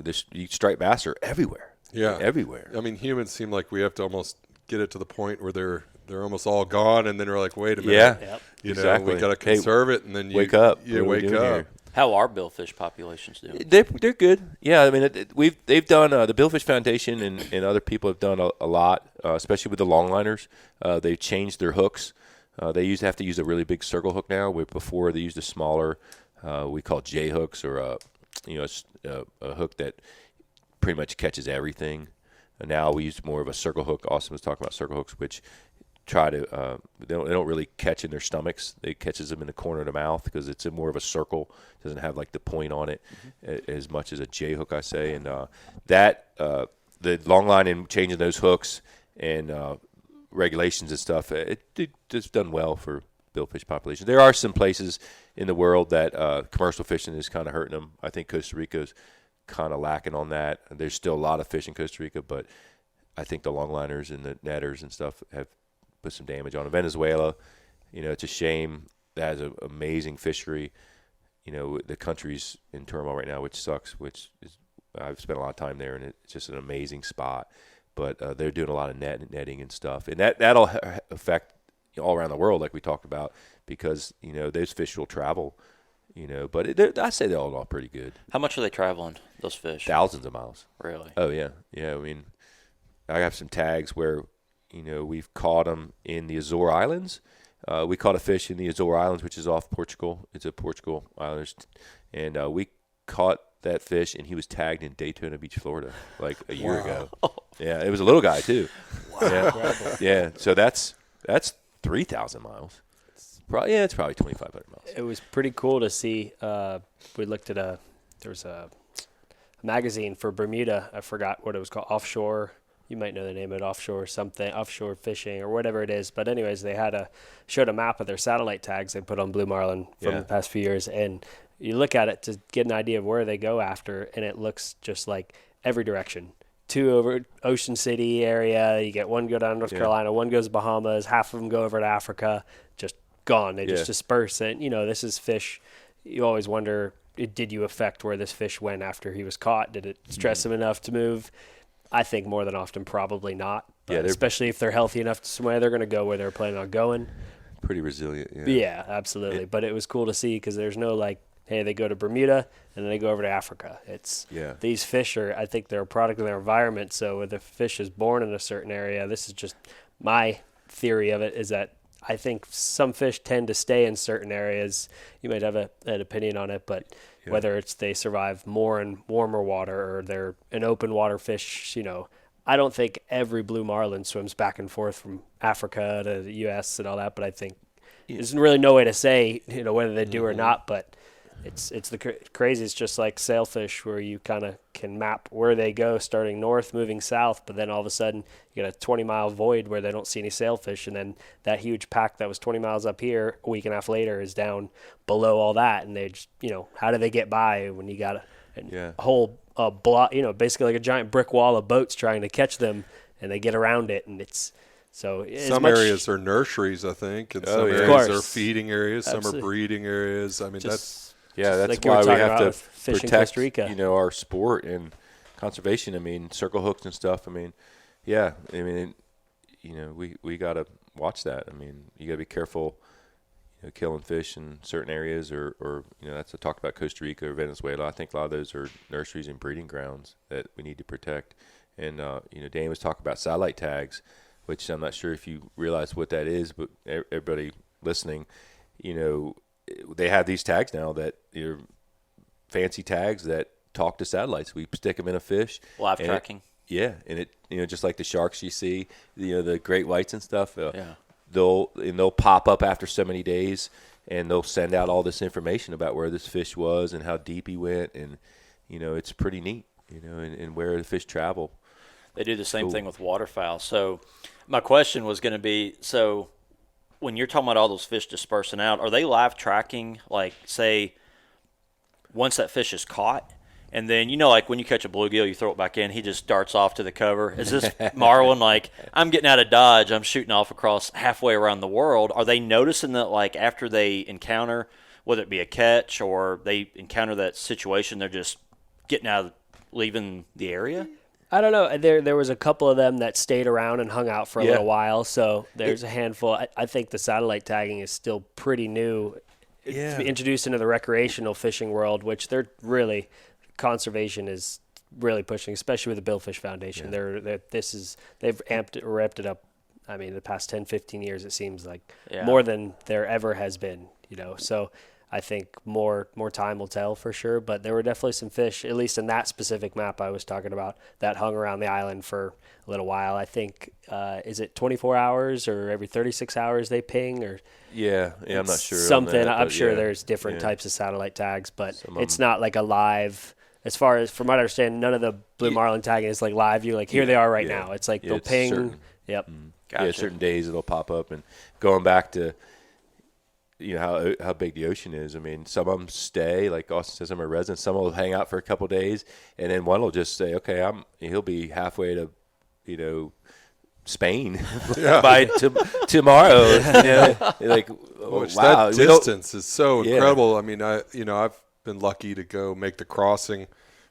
S4: striped bass are everywhere.
S3: Yeah,
S4: everywhere.
S3: I mean, humans seem like we have to almost get it to the point where they're almost all gone, and then we're like, wait a minute.
S4: Yeah,
S2: yep.
S3: We got to conserve it, and then you
S4: wake up.
S3: You wake up.
S4: Here?
S1: How are billfish populations doing?
S4: They're good. Yeah, I mean, they've done the Billfish Foundation and other people have done a lot, especially with the longliners. They've changed their hooks. They have to use a really big circle hook now. Where before they used a smaller, we call J hooks, or a hook that pretty much catches everything. And now we use more of a circle hook. Austin was talking about circle hooks, which try to they don't really catch in their stomachs. It catches them in the corner of the mouth because it's more of a circle. It doesn't have like the point on it as much as a J hook, I say. And the long line and changing those hooks and regulations and stuff, it's done well for billfish population. There are some places in the world that commercial fishing is kind of hurting them. I think Costa Rica's kind of lacking on that. There's still a lot of fish in Costa Rica, but I think the longliners and the netters and stuff have put some damage on it. Venezuela, it's a shame. That has an amazing fishery. The country's in turmoil right now, which sucks. I've spent a lot of time there, and it's just an amazing spot. But they're doing a lot of netting and stuff, and that'll affect all around the world, like we talked about, because those fish will travel. But I say they're all pretty good.
S1: How much are they traveling, those fish?
S4: Thousands of miles.
S1: Really?
S4: Oh yeah. I mean, I have some tags where we've caught them in the Azore Islands. We caught a fish in the Azore Islands, which is off Portugal. It's a Portugal island, and we caught that fish, and he was tagged in Daytona Beach, Florida, like a year ago. Yeah, it was a little guy too. Wow. Yeah. So that's 3,000 miles. It's probably 2,500 miles.
S2: It was pretty cool to see. We looked at there was a magazine for Bermuda. I forgot what it was called. Offshore. You might know the name of it. Offshore something. Offshore fishing or whatever it is. But anyways, they showed a map of their satellite tags they put on Blue Marlin from the past few years, and you look at it to get an idea of where they go after, and it looks just like every direction. 2 over Ocean City area. You get one go down North Carolina, one goes Bahamas. Half of them go over to Africa. Just gone. They just disperse. And this is fish. You always wonder, did you affect where this fish went after he was caught? Did it stress him enough to move? I think more than often, probably not. But especially if they're healthy enough to swim, they're going to go where they're planning on going.
S4: Pretty resilient. Yeah.
S2: Yeah, absolutely. But it was cool to see because there's no hey, they go to Bermuda and then they go over to Africa. These fish I think they're a product of their environment. So if the fish is born in a certain area, this is just my theory of it, is that I think some fish tend to stay in certain areas. You might have an opinion on it, but whether it's they survive more in warmer water or they're an open water fish, I don't think every blue marlin swims back and forth from Africa to the U.S. and all that, but I think there's really no way to say, whether they do or not, but it's the crazy. It's just like sailfish where you kind of can map where they go starting north, moving south, but then all of a sudden you get a 20-mile void where they don't see any sailfish, and then that huge pack that was 20 miles up here a week and a half later is down below all that, and they just, how do they get by when you got a whole block, basically like a giant brick wall of boats trying to catch them, and they get around it, and it's so
S3: some areas are nurseries, I think, and some areas are feeding areas, some are breeding areas. I mean, that's
S2: like
S4: why we have to
S2: fishing
S4: protect,
S2: Costa Rica.
S4: Our sport and conservation. I mean, circle hooks and stuff. I mean, we got to watch that. I mean, you got to be careful, killing fish in certain areas or that's I talked about Costa Rica or Venezuela. I think a lot of those are nurseries and breeding grounds that we need to protect. And, Dane was talking about satellite tags, which I'm not sure if you realize what that is, but everybody listening, they have these tags now that fancy tags that talk to satellites. We stick them in a fish.
S1: Live tracking.
S4: And it just like the sharks you see, the great whites and stuff.
S1: Yeah.
S4: They'll pop up after so many days, and they'll send out all this information about where this fish was and how deep he went, and it's pretty neat, and where the fish travel.
S1: They do the same thing with waterfowl. So my question was going to be, so when you're talking about all those fish dispersing out, are they live tracking, like, say, once that fish is caught, and then, like when you catch a bluegill, you throw it back in, he just darts off to the cover? Is this Marlin, like, I'm getting out of Dodge, I'm shooting off across halfway around the world? Are they noticing that, like, after they encounter, whether it be a catch or they encounter that situation, they're just getting out, leaving the area?
S2: I don't know. There was a couple of them that stayed around and hung out for a little while, so there's a handful. I think the satellite tagging is still pretty new. It's introduced into the recreational fishing world, which they're really – conservation is really pushing, especially with the Billfish Foundation. They've ramped it up. I mean, the past 10, 15 years, it seems like more than there ever has been, So I think more time will tell for sure. But there were definitely some fish, at least in that specific map I was talking about, that hung around the island for a little while. I think, is it 24 hours or every 36 hours they ping? Or
S4: Yeah, I'm not sure.
S2: Something. I'm sure there's different types of satellite tags, but it's not like a live. As far as, from what I understand, none of the Blue Marlin tagging is like live. You here they are right now. It's like they'll ping.
S4: Certain.
S2: Yep.
S1: Gotcha.
S4: Yeah, certain days it'll pop up. And going back to how big the ocean is. I mean, some of them stay, like Austin says, I'm a resident. Some will hang out for a couple of days, and then one will just say, okay, he'll be halfway to Spain by tomorrow. Like,
S3: Which
S4: wow,
S3: that distance is so incredible. I mean, I've been lucky to go make the crossing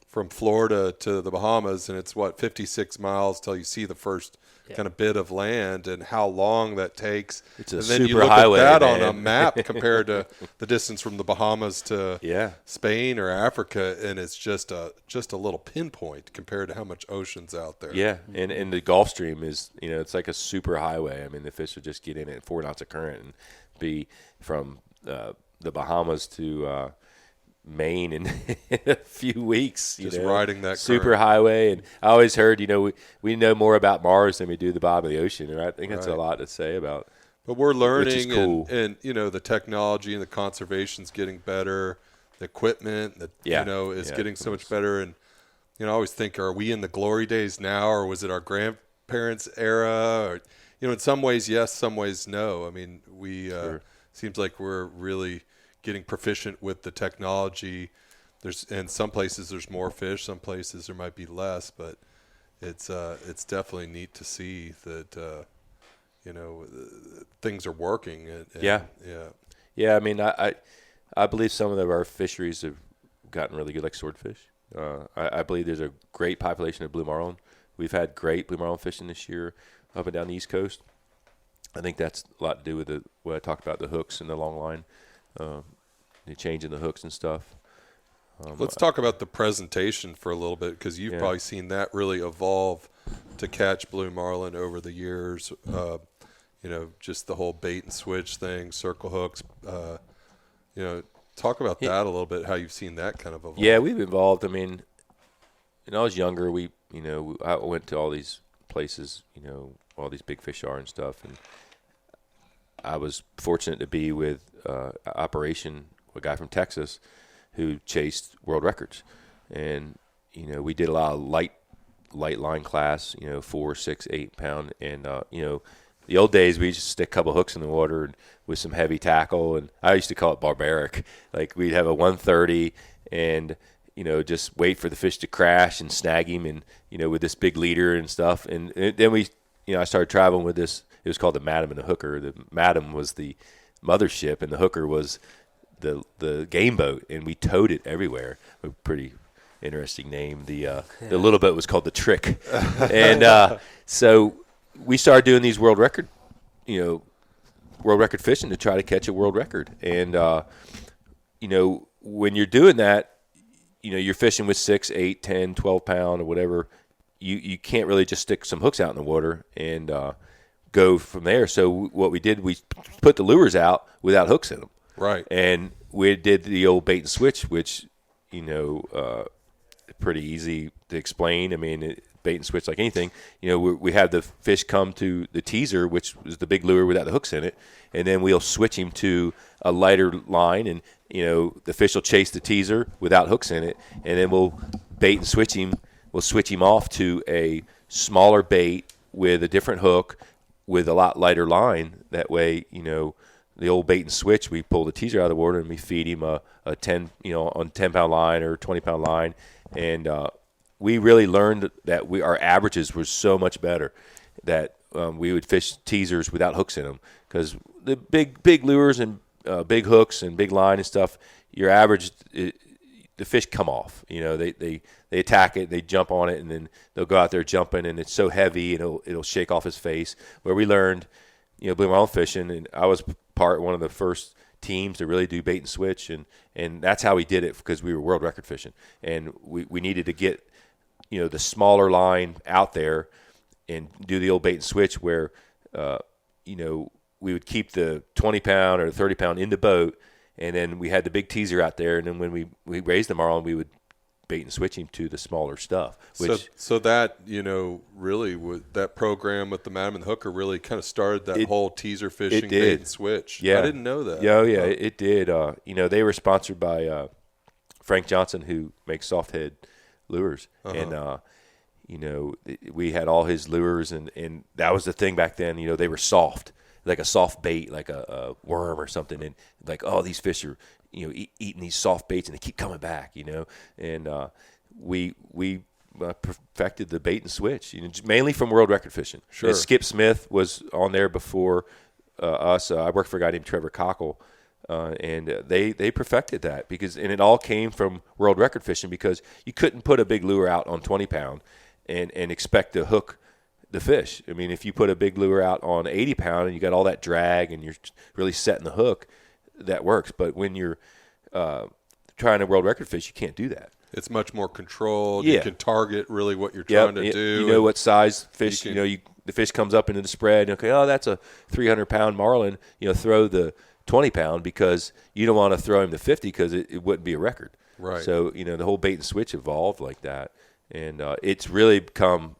S3: from Florida to the Bahamas, and it's 56 miles till you see the first kind of bit of land, and how long that takes.
S4: It's a
S3: and then
S4: super
S3: you look
S4: highway,
S3: at that
S4: man.
S3: on a map compared to the distance from the Bahamas to Spain or Africa, and it's just a little pinpoint compared to how much ocean's out there.
S4: Yeah, and the Gulf Stream is, it's like a super highway. I mean, the fish will just get in it at 4 knots of current and be from the Bahamas to Maine in a few weeks.
S3: Just riding that
S4: super
S3: current.
S4: highway. And I always heard, we know more about Mars than we do the bottom of the ocean, and I think that's a lot to say about.
S3: But we're learning,
S4: cool.
S3: and the technology and the conservation's getting better. The equipment, is getting so much better. And I always think, are we in the glory days now, or was it our grandparents' era? Or in some ways yes, some ways no. I mean, we seems like we're really getting proficient with the technology. In some places there's more fish, some places there might be less, but it's definitely neat to see that things are working.
S4: I mean, I believe some of our fisheries have gotten really good, like swordfish. I believe there's a great population of blue marlin. We've had great blue marlin fishing this year up and down the East Coast. I think that's a lot to do with what I talked about, the hooks and the long line. The changing the hooks and stuff.
S3: Let's talk about the presentation for a little bit, because you've probably seen that really evolve to catch blue marlin over the years. Just the whole bait and switch thing, circle hooks. Talk about that a little bit, how you've seen that kind of evolve.
S4: Yeah, we've evolved. I mean, when I was younger, I went to all these places, all these big fish are and stuff, and I was fortunate to be with Operation, a guy from Texas who chased world records. And, we did a lot of light line class, 4, 6, 8 pound. And, the old days, we just stick a couple hooks in the water and with some heavy tackle. And I used to call it barbaric. Like, we'd have a 130 and, just wait for the fish to crash and snag him, and, with this big leader and stuff. And then I started traveling with this. It was called the Madam and the Hooker. The Madam was the mothership, and the Hooker was the game boat, and we towed it everywhere. A pretty interesting name. The little boat was called the Trick. And so we started doing these world record fishing to try to catch a world record. And when you're doing that, you're fishing with 6, 8, 10, 12 pound or whatever. You can't really just stick some hooks out in the water and go from there. So what we did, we put the lures out without hooks in them.
S3: Right.
S4: And we did the old bait and switch, which, pretty easy to explain. I mean, bait and switch like anything. We have the fish come to the teaser, which was the big lure without the hooks in it, and then we'll switch him to a lighter line, and the fish will chase the teaser without hooks in it, and then we'll bait and switch him. We'll switch him off to a smaller bait with a different hook with a lot lighter line. That way, the old bait and switch, we pull the teaser out of the water and we feed him a 10, on 10-pound line or 20-pound line. And we really learned that our averages were so much better that we would fish teasers without hooks in them, because the big lures and big hooks and big line and stuff, your average, the fish come off. They attack it, they jump on it, and then they'll go out there jumping, and it's so heavy, and it'll shake off his face. Where we learned, Blue Marlin fishing, and I was one of the first teams to really do bait and switch, and that's how we did it, because we were world record fishing, and we needed to get the smaller line out there and do the old bait and switch where we would keep the 20-pound or 30-pound in the boat, and then we had the big teaser out there, and then when we raised the marlin, we would bait and switch him to the smaller stuff.
S3: So that, really that program with the Madam and the Hooker really kind of started that whole teaser fishing bait and switch.
S4: Yeah.
S3: I didn't know that.
S4: Yeah, it did. They were sponsored by Frank Johnson, who makes soft head lures. And, we had all his lures, and that was the thing back then. They were soft, like a soft bait, like a worm or something. And like, oh, these fish are, eating these soft baits, and they keep coming back, And we perfected the bait and switch, mainly from world record fishing.
S3: Sure.
S4: Skip Smith was on there before us. I worked for a guy named Trevor Cockle, and they perfected that, and it all came from world record fishing, because you couldn't put a big lure out on 20-pound and expect to hook the fish. I mean, if you put a big lure out on 80-pound and you got all that drag and you're really setting the hook, that works. But when you're trying to world record fish, you can't do that.
S3: It's much more controlled.
S4: Yeah.
S3: You can target really what you're trying to do.
S4: You know what size fish, the fish comes up into the spread, and okay, oh, that's a 300-pound marlin, throw the 20-pound, because you don't want to throw him the 50, because it wouldn't be a record.
S3: Right.
S4: So, the whole bait and switch evolved like that. And it's really become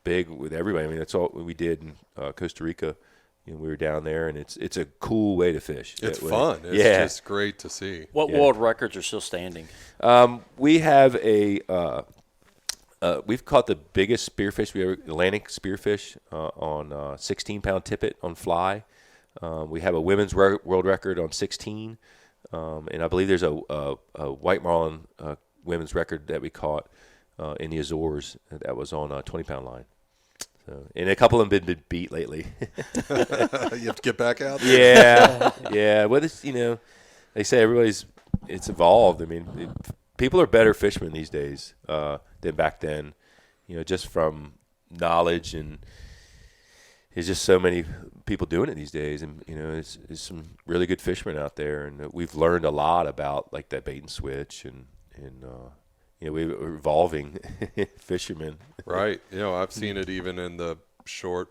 S4: big with everybody. I mean, that's all we did in Costa Rica. We were down there, and it's a cool way to fish.
S3: It's fun. It's just great to see.
S1: What world records are still standing?
S4: We have we've caught the biggest spearfish. We have Atlantic spearfish on 16-pound tippet on fly. We have a women's world record on 16, and I believe there's a white marlin women's record that we caught in the Azores that was on a 20-pound line. So, and a couple of them been beat lately.
S3: You have to get back out there.
S4: Yeah. Well, they say it's evolved. I mean, people are better fishermen these days than back then. Just from knowledge, and there's just so many people doing it these days, and there's some really good fishermen out there, and we've learned a lot about like that bait and switch, and we're evolving fishermen.
S3: Right. I've seen it even in the short,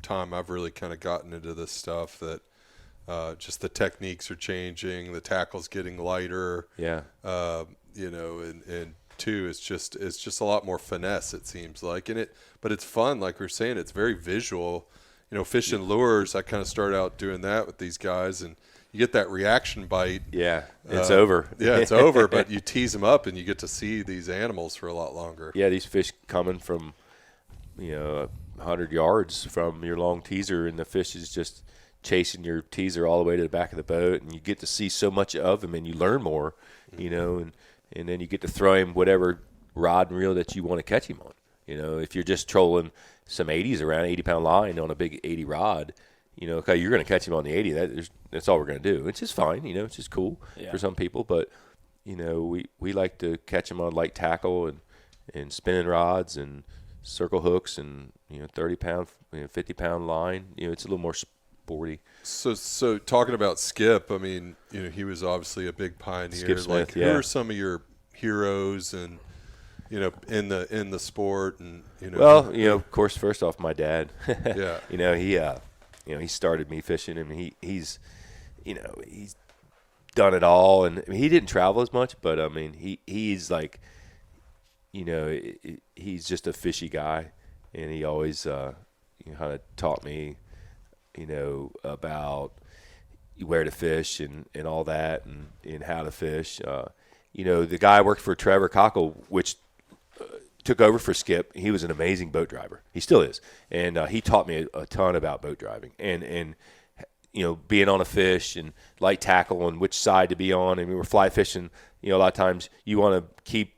S3: time I've really kind of gotten into this stuff, that just the techniques are changing, the tackle's getting lighter.
S4: Yeah.
S3: And two, it's just a lot more finesse, it seems like. But it's fun, like we're saying, it's very visual. Fishing lures, I kind of started out doing that with these guys, and you get that reaction bite.
S4: Yeah, it's over.
S3: Yeah, it's over, but you tease them up, and you get to see these animals for a lot longer.
S4: Yeah, these fish coming from, 100 yards from your long teaser, and the fish is just chasing your teaser all the way to the back of the boat, and you get to see so much of him, and you learn more, and then you get to throw him whatever rod and reel that you want to catch him on. If you're just trolling some 80s around 80-pound line on a big 80 rod, okay, you're going to catch him on the 80. That's all we're going to do. It's just fine. It's just cool for some people. But, we like to catch them on light tackle and spinning rods and circle hooks and, 30-pound, 50-pound line. It's a little more sporty.
S3: So talking about Skip, I mean, he was obviously a big pioneer.
S4: Skip Smith,
S3: who are some of your heroes and, in the sport? And,
S4: Well, of course, first off, my dad.
S3: Yeah.
S4: He started me fishing, and he's done it all, and I mean, he didn't travel as much, but I mean, he's like, he's just a fishy guy, and he always kind of taught me, about where to fish and all that and how to fish. The guy worked for Trevor Cockle, which took over for Skip. He was an amazing boat driver. He still is. And he taught me a ton about boat driving and being on a fish and light tackle and which side to be on. And we were fly fishing. A lot of times you want to keep,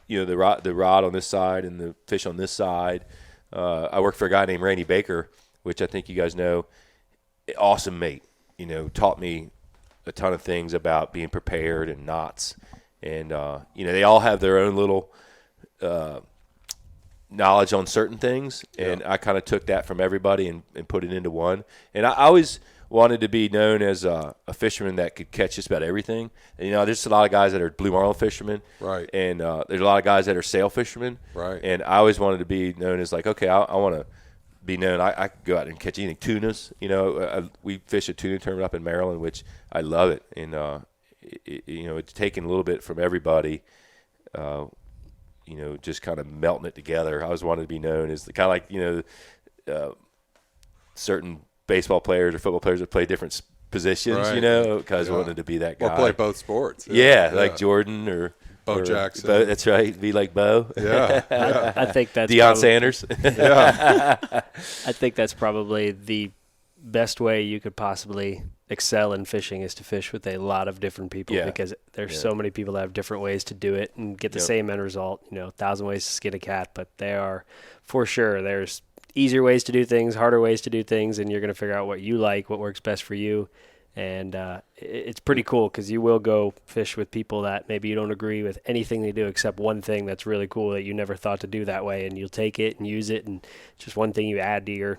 S4: the rod on this side and the fish on this side. I worked for a guy named Randy Baker, which I think you guys know. Awesome mate. Taught me a ton of things about being prepared and knots. And, they all have their own little knowledge on certain things. And I kind of took that from everybody and put it into one. And I always wanted to be known as a fisherman that could catch just about everything. And, there's a lot of guys that are Blue Marlin fishermen.
S3: Right.
S4: And there's a lot of guys that are sail fishermen.
S3: Right.
S4: And I always wanted to be known as like, okay, I want to be known. I could go out and catch anything. Tunas, we fish a tuna tournament up in Maryland, which I love it. And, it's taken a little bit from everybody, just kind of melting it together. I always wanted to be known as the kind of like, certain baseball players or football players that play different positions, because I wanted to be that guy.
S3: Or play both sports.
S4: Like Jordan or
S3: Bo Jackson.
S4: That's right. Be like Bo.
S3: Yeah.
S2: I think that's
S4: Deion Sanders.
S2: I think that's probably the best way you could possibly excel in fishing is to fish with a lot of different people because there's so many people that have different ways to do it and get the same end result. 1,000 ways to skin a cat, but they are for sure. There's easier ways to do things, harder ways to do things, and you're going to figure out what you like, what works best for you. And it's pretty cool because you will go fish with people that maybe you don't agree with anything they do except one thing that's really cool that you never thought to do that way, and you'll take it and use it, and just one thing you add to your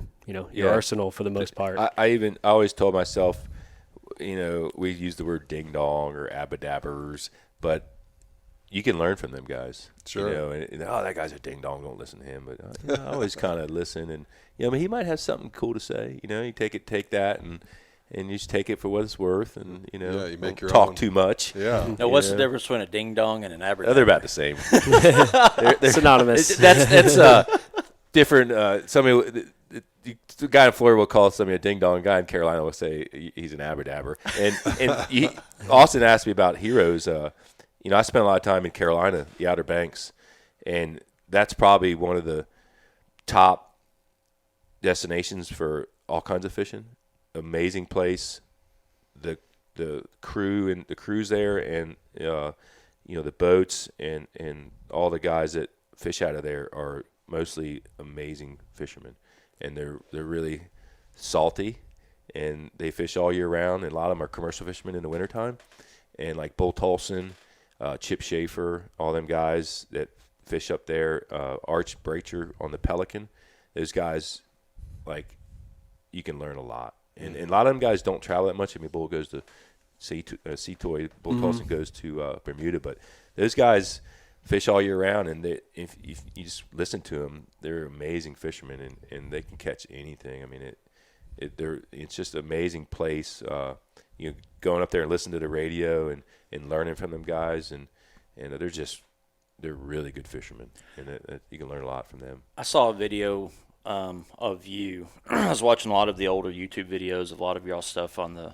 S2: arsenal for the most part.
S4: I always told myself, we use the word ding dong or abadabbers, but you can learn from them guys.
S3: Sure.
S4: And that guy's a ding dong, don't listen to him. But I always kind of listen, and he might have something cool to say. You take that and you just take it for what it's worth, and
S3: you make your
S4: talk
S3: own.
S4: Too much.
S3: Yeah.
S1: Now, what's the difference between a ding dong and an aberdeen?
S4: They're about the same.
S2: they're synonymous.
S4: That's different. Somebody, the guy in Florida will call somebody a ding dong. A guy in Carolina will say he's an aberdabber. And Austin asked me about heroes. I spent a lot of time in Carolina, the Outer Banks, and that's probably one of the top destinations for all kinds of fishing. Amazing place, the crew and the crews there, and the boats and all the guys that fish out of there are mostly amazing fishermen, and they're really salty, and they fish all year round. And a lot of them are commercial fishermen in the wintertime, and like Bull Tolson, Chip Schaefer, all them guys that fish up there, Arch Bracher on the Pelican, those guys, like, you can learn a lot. And a lot of them guys don't travel that much. I mean, Bull goes to Sea Toy, Bull Tolson goes to Bermuda, but those guys fish all year round, and if you just listen to them, they're amazing fishermen, and they can catch anything. I mean, it's just an amazing place. Going up there and listening to the radio and learning from them guys, and they're really good fishermen, and you can learn a lot from them.
S1: I saw a video of you. I was watching a lot of the older YouTube videos of a lot of y'all stuff on the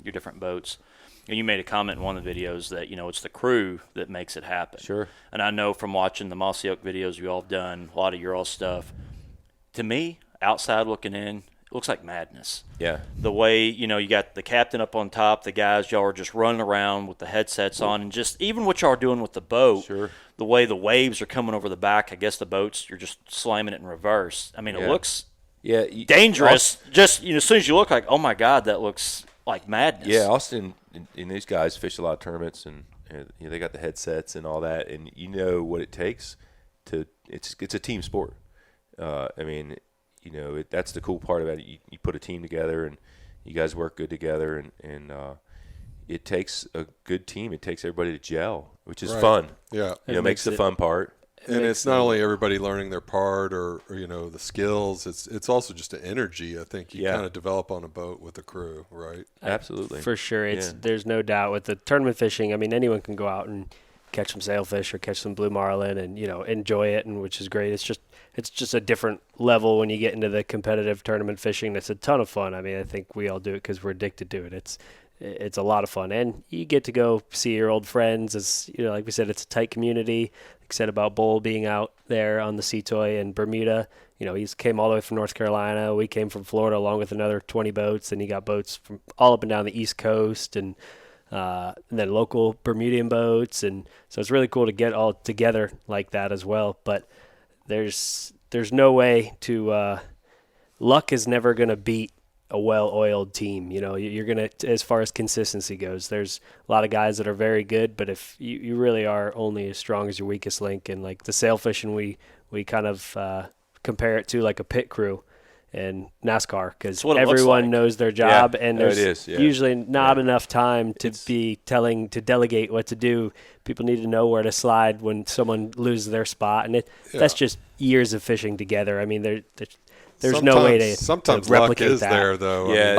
S1: your different boats, and you made a comment in one of the videos that it's the crew that makes it happen.
S4: Sure.
S1: And I know from watching the Mossy Oak videos you all have done, a lot of your all stuff, to me, outside looking in, it looks like madness.
S4: Yeah.
S1: The way, you got the captain up on top, the guys, y'all are just running around with the headsets on, and just even what y'all are doing with the boat,
S4: sure.
S1: The way the waves are coming over the back, I guess the boats, you're just slamming it in reverse. I mean, it looks dangerous. Just, as soon as you look like, oh, my God, that looks like madness.
S4: Yeah, Austin and these guys fish a lot of tournaments, and they got the headsets and all that, and what it takes to – it's a team sport. I mean – that's the cool part about it. You put a team together, and you guys work good together, and it takes a good team. It takes everybody to gel, which is fun.
S3: Yeah.
S4: It makes the fun part.
S3: And it's not only everybody learning their part or the skills. It's also just an energy. I think you kind of develop on a boat with a crew, right?
S4: Absolutely.
S2: For sure. There's no doubt with the tournament fishing. I mean, anyone can go out and catch some sailfish or catch some blue marlin and, enjoy it, and which is great. It's just a different level when you get into the competitive tournament fishing. It's a ton of fun. I mean, I think we all do it because we're addicted to it. It's a lot of fun, and you get to go see your old friends. As like we said, it's a tight community. Like I said about Bull being out there on the Sea Toy in Bermuda. He came all the way from North Carolina. We came from Florida along with another 20 boats, and he got boats from all up and down the East Coast, and then local Bermudian boats, and so it's really cool to get all together like that as well. But there's no way to luck is never going to beat a well-oiled team. You're going to, as far as consistency goes, there's a lot of guys that are very good, but if you really are only as strong as your weakest link. And like the sail fishing, we kind of compare it to like a pit crew in NASCAR, because everyone knows their job, and there's usually not enough time to to delegate what to do. People need to know where to slide when someone loses their spot, and that's just years of fishing together. I mean, there's no way to
S3: sometimes
S2: replicate
S3: luck is
S2: that.
S3: there, though.
S4: Yeah.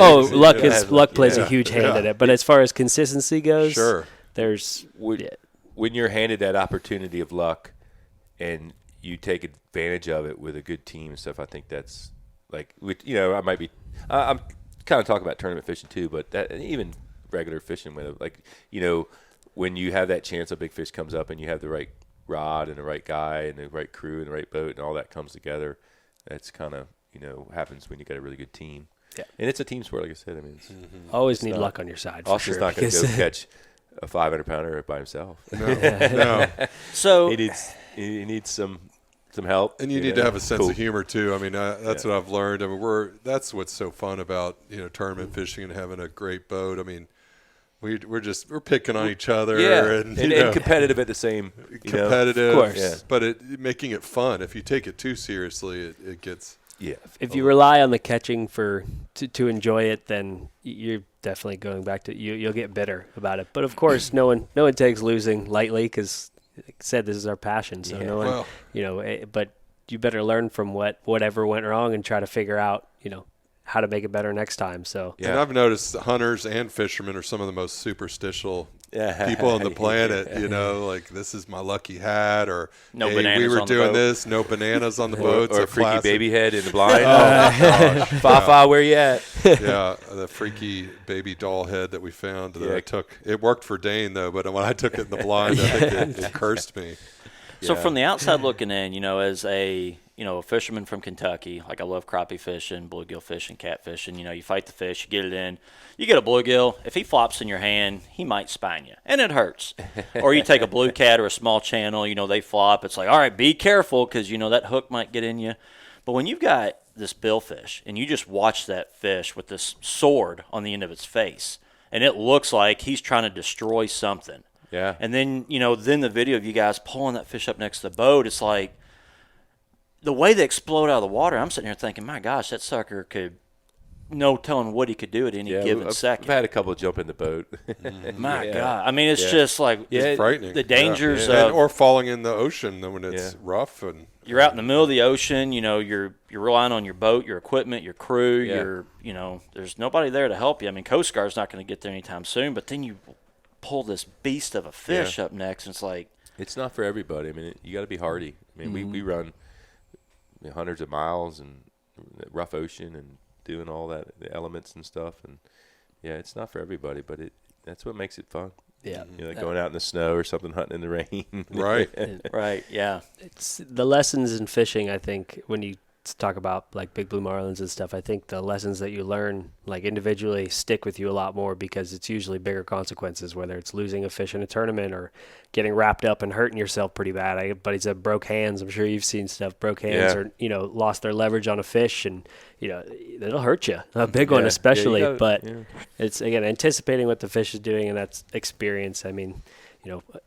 S2: Luck plays a huge hand in it. But as far as consistency goes,
S3: sure,
S2: there's
S4: when you're handed that opportunity of luck and you take advantage of it with a good team and stuff. I think that's like, I might be. I'm kind of talking about tournament fishing too, but that even regular fishing with when you have that chance, a big fish comes up and you have the right rod and the right guy and the right crew and the right boat and all that comes together. That's kind of happens when you got a really good team. Yeah, and it's a team sport, like I said. I mean,
S2: always need luck on your side.
S4: Austin's not going to go catch a 500-pounder by himself.
S3: No.
S1: So
S4: he needs some help.
S3: And you need to have a sense of humor too. I mean, that's what I've learned. I mean, that's what's so fun about tournament fishing and having a great boat. I mean, we're picking on each other, and
S4: competitive at the same
S3: competitive,
S2: of course.
S3: But making it fun. If you take it too seriously, it gets
S2: If you rely on the catching to enjoy it, then you're definitely going back to you'll get bitter about it. But of course, no one takes losing lightly, because, like I said, this is our passion. So no one, but you better learn from whatever went wrong and try to figure out how to make it better next time. So
S3: and I've noticed hunters and fishermen are some of the most superstitious people on the planet. Like, this is my lucky hat, or
S1: no
S3: hey,
S1: bananas
S3: we were
S1: on the
S3: doing
S1: boat.
S3: this, no bananas on the boat,
S4: or a freaky
S3: classic
S4: baby head in the blind. Fa, where you at?
S3: The freaky baby doll head that we found that I took. It worked for Dane though, but when I took it in the blind, I think it cursed me.
S1: So from the outside looking in, as a fisherman from Kentucky, like I love crappie fishing, bluegill fishing, catfishing. You fight the fish, you get it in, you get a bluegill. If he flops in your hand, he might spine you, and it hurts. Or you take a blue cat or a small channel, they flop. It's like, all right, be careful, because that hook might get in you. But when you've got this billfish and you just watch that fish with this sword on the end of its face, and it looks like he's trying to destroy something.
S4: Yeah.
S1: And then, then the video of you guys pulling that fish up next to the boat, it's like the way they explode out of the water, I'm sitting here thinking, my gosh, that sucker could, no telling what he could do at any given second.
S4: I've had a couple jump in the boat.
S1: My God. I mean, it's just like
S3: it's frightening.
S1: The dangers
S3: or falling in the ocean when it's rough. And
S1: you're out in the middle of the ocean, you're relying on your boat, your equipment, your crew, there's nobody there to help you. I mean, Coast Guard's not going to get there anytime soon, but then you pull this beast of a fish up next, and it's like,
S4: it's not for everybody. I mean, you got to be hardy. I mean, we run hundreds of miles and rough ocean and doing all that, the elements and stuff, and it's not for everybody, but that's what makes it fun. Like going out in the snow or something, hunting in the rain.
S3: Right.
S1: Right. Yeah.
S2: It's the lessons in fishing. I think when you talk about like big blue marlins and stuff, I think the lessons that you learn like individually stick with you a lot more, because it's usually bigger consequences, whether it's losing a fish in a tournament or getting wrapped up and hurting yourself pretty bad. Buddies that broke hands, I'm sure you've seen stuff, broke hands or lost their leverage on a fish, and it'll hurt you, a big one especially. It's again anticipating what the fish is doing, and that's experience. I mean,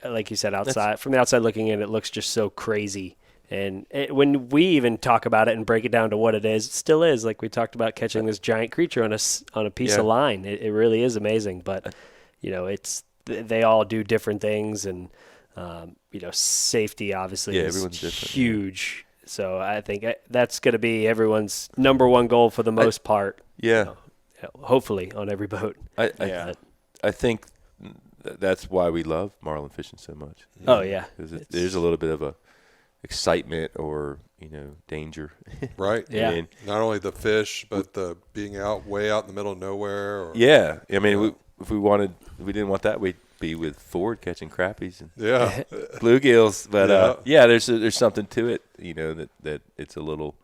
S2: like you said, from the outside looking in, it looks just so crazy. And when we even talk about it and break it down to what it is, it still is. Like we talked about catching this giant creature on a piece of line. It really is amazing. But, they all do different things. And, safety obviously is huge. So I think that's going to be everyone's number one goal for the most part.
S4: Yeah.
S2: Hopefully on every boat.
S4: I think that's why we love marlin fishing so much.
S2: Oh yeah,
S4: because there's a little bit of a excitement or danger.
S3: Right.
S2: Yeah.
S3: Not only the fish, but the being way out in the middle of nowhere. Or,
S4: yeah. I mean, if we didn't want that, we'd be with Ford catching crappies and bluegills. But there's something to it. That it's a little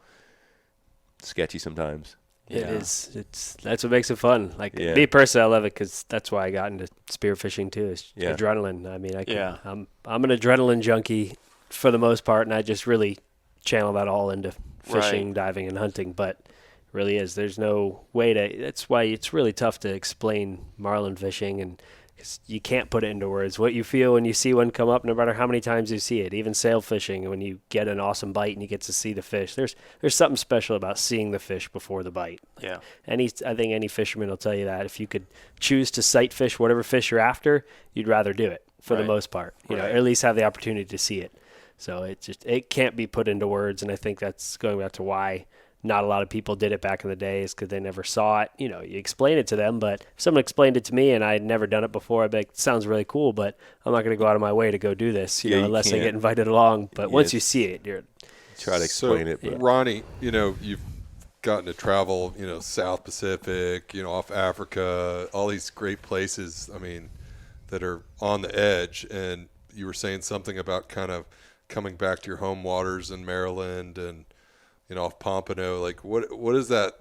S4: sketchy sometimes.
S2: It is. That's what makes it fun. Like me personally, I love it because that's why I got into spearfishing too. Is adrenaline. I mean, I'm an adrenaline junkie for the most part, and I just really channel that all into fishing, diving, and hunting. But it really is. There's no way to. That's why it's really tough to explain marlin fishing, and because you can't put it into words. What you feel when you see one come up, no matter how many times you see it. Even sail fishing, when you get an awesome bite and you get to see the fish, there's something special about seeing the fish before the bite.
S1: Yeah.
S2: I think any fisherman will tell you that if you could choose to sight fish whatever fish you're after, you'd rather do it for the most part. Or at least have the opportunity to see it. So it can't be put into words, and I think that's going back to why not a lot of people did it back in the day, is because they never saw it. You explain it to them, but if someone explained it to me and I had never done it before, I'd be like, it sounds really cool, but I'm not going to go out of my way to go do this, unless I get invited along. But once you see it, you're
S4: try to explain it. But.
S3: Ronnie, you've gotten to travel, South Pacific, off Africa, all these great places, I mean, that are on the edge. And you were saying something about kind of coming back to your home waters in Maryland and, off Pompano. Like, what is that,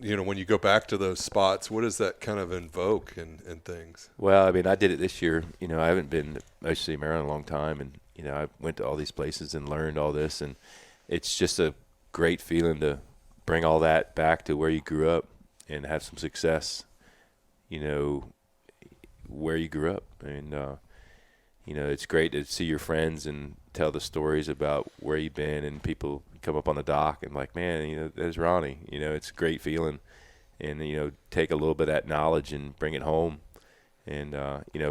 S3: when you go back to those spots, what does that kind of invoke and things?
S4: Well, I mean, I did it this year. I haven't been to mostly Maryland a long time, and, I went to all these places and learned all this, and it's just a great feeling to bring all that back to where you grew up and have some success, where you grew up. And, it's great to see your friends and tell the stories about where you've been, and people come up on the dock and like, man, there's Ronnie. It's a great feeling, and take a little bit of that knowledge and bring it home. And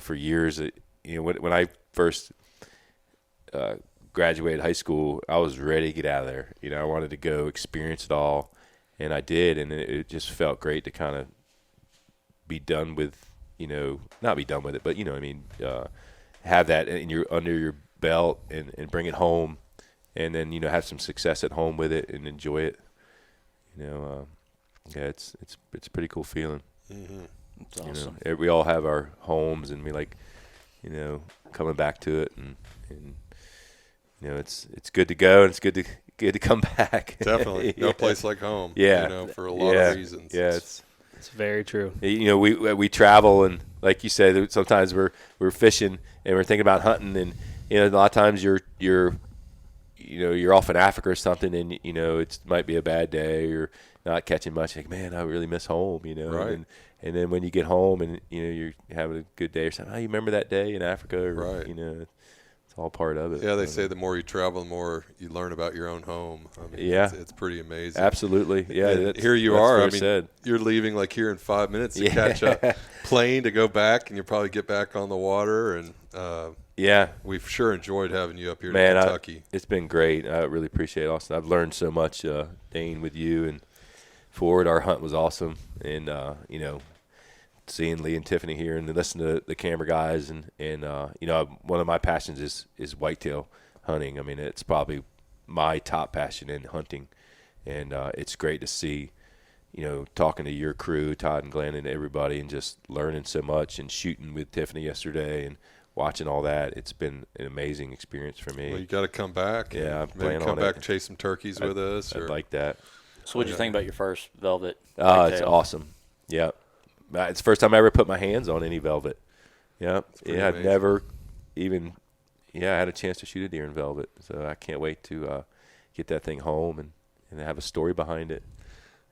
S4: for years, when I first graduated high school, I was ready to get out of there. I wanted to go experience it all, and I did, and it just felt great to kind of be done with, not be done with it, but have that under your belt and bring it home, and then have some success at home with it and enjoy it. It's a pretty cool feeling.
S3: Mm-hmm.
S1: It's awesome.
S4: We all have our homes, and we like coming back to it, and it's good to go, and it's good to come back.
S3: Definitely, no place like home.
S4: Yeah,
S3: for a lot of reasons.
S4: Yeah,
S2: it's very true.
S4: We travel, and like you said, sometimes we're fishing and we're thinking about hunting, and a lot of times you're off in Africa or something, and it might be a bad day or not catching much. Like, man, I really miss home.
S3: Right.
S4: And then when you get home and you're having a good day or something, you remember that day in Africa, or,
S3: right?
S4: It's all part of it.
S3: Yeah, they say the more you travel, the more you learn about your own home. I mean, it's pretty amazing.
S4: Absolutely. Yeah.
S3: Here you are. I mean,
S4: said.
S3: You're leaving like here in 5 minutes to catch a plane to go back, and you'll probably get back on the water. And we've sure enjoyed having you up here in Kentucky.
S4: It's been great. I really appreciate it, Austin. I've learned so much, Dane, with you and Ford. Our hunt was awesome, and seeing Lee and Tiffany here and listening to the camera guys, and one of my passions is whitetail hunting. I mean, it's probably my top passion in hunting, and it's great to see, talking to your crew, Todd and Glenn and everybody, and just learning so much, and shooting with Tiffany yesterday and watching all that. It's been an amazing experience for me.
S3: Well, you got to come back.
S4: Yeah, I'm planning on
S3: come back and chase some turkeys with us.
S4: I'd like that.
S1: So what did you think about your first velvet?
S4: It's awesome. Yeah. It's the first time I ever put my hands on any velvet. Yeah. Yeah, I've never even I had a chance to shoot a deer in velvet. So I can't wait to get that thing home and have a story behind it.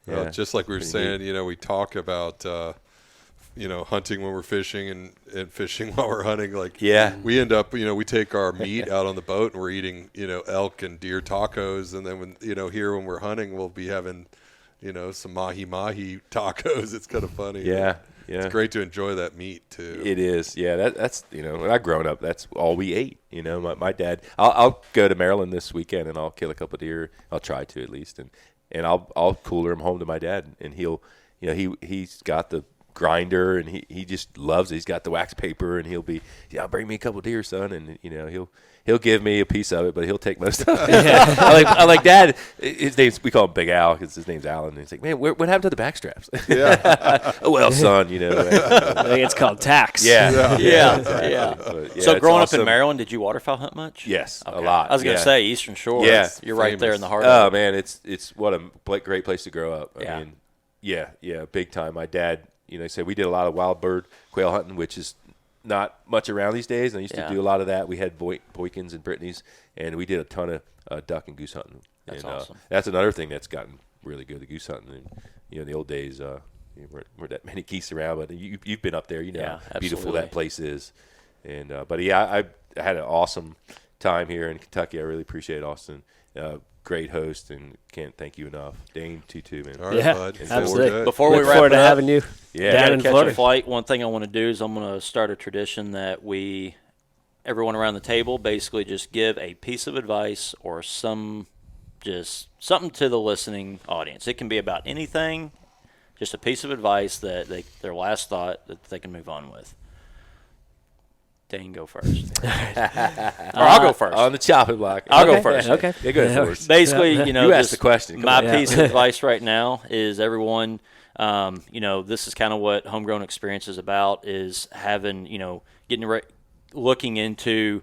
S3: Well, just like we were saying, we talk about hunting when we're fishing and fishing while we're hunting. Like, we end up, we take our meat out on the boat and we're eating, elk and deer tacos. And then when, here when we're hunting, we'll be having, some mahi tacos. It's kind of funny.
S4: Yeah.
S3: It's great to enjoy that meat too.
S4: It is. Yeah. That's, when I grown up, that's all we ate. My dad, I'll go to Maryland this weekend and I'll kill a couple of deer. I'll try to at least. And I'll cooler them home to my dad, and he'll, he's got the grinder, and he just loves it. He's got the wax paper, and he'll be, bring me a couple deer, son, and he'll give me a piece of it, but he'll take most of it. I like Dad. His name's, we call him Big Al because his name's Alan. And he's like, man, what happened to the back straps?
S3: Yeah.
S4: Oh, well, son,
S2: I think it's called tax.
S4: Yeah.
S1: Exactly. So growing up in Maryland, did you waterfowl hunt much?
S4: Yes,
S1: okay.
S4: a lot.
S1: I was going to say Eastern Shore.
S4: Yeah.
S1: You're
S3: famous.
S1: right there in the heart
S4: Oh,
S1: of it.
S4: man, it's what a great place to grow up. I mean, big time. My dad, said we did a lot of wild bird quail hunting, which is not much around these days. And I used to do a lot of that. We had Boykins and Brittany's, and we did a ton of duck and goose hunting.
S1: That's awesome.
S4: That's another thing that's gotten really good, the goose hunting. And, in the old days, weren't that many geese around, but you've been up there. How beautiful that place is. And I had an awesome time here in Kentucky. I really appreciate Austin. Great host, and can't thank you enough. Dane, too, man.
S3: All right, bud.
S2: Absolutely.
S1: Before we
S2: Look
S1: wrap
S2: forward
S1: it
S2: to
S1: up,
S2: having you down in
S1: catch
S2: Florida.
S1: a flight. One thing I want to do is I'm going to start a tradition that everyone around the table basically just give a piece of advice or something to the listening audience. It can be about anything, just a piece of advice that their last thought that they can move on with. Dane, go first. Or I'll go first.
S4: On the chopping block.
S1: I'll go first.
S2: Okay.
S4: Yeah, go ahead first.
S1: Basically,
S4: you asked the question. Come
S1: my
S4: on.
S1: piece of advice right now is everyone, this is kind of what homegrown experience is about, is having, looking into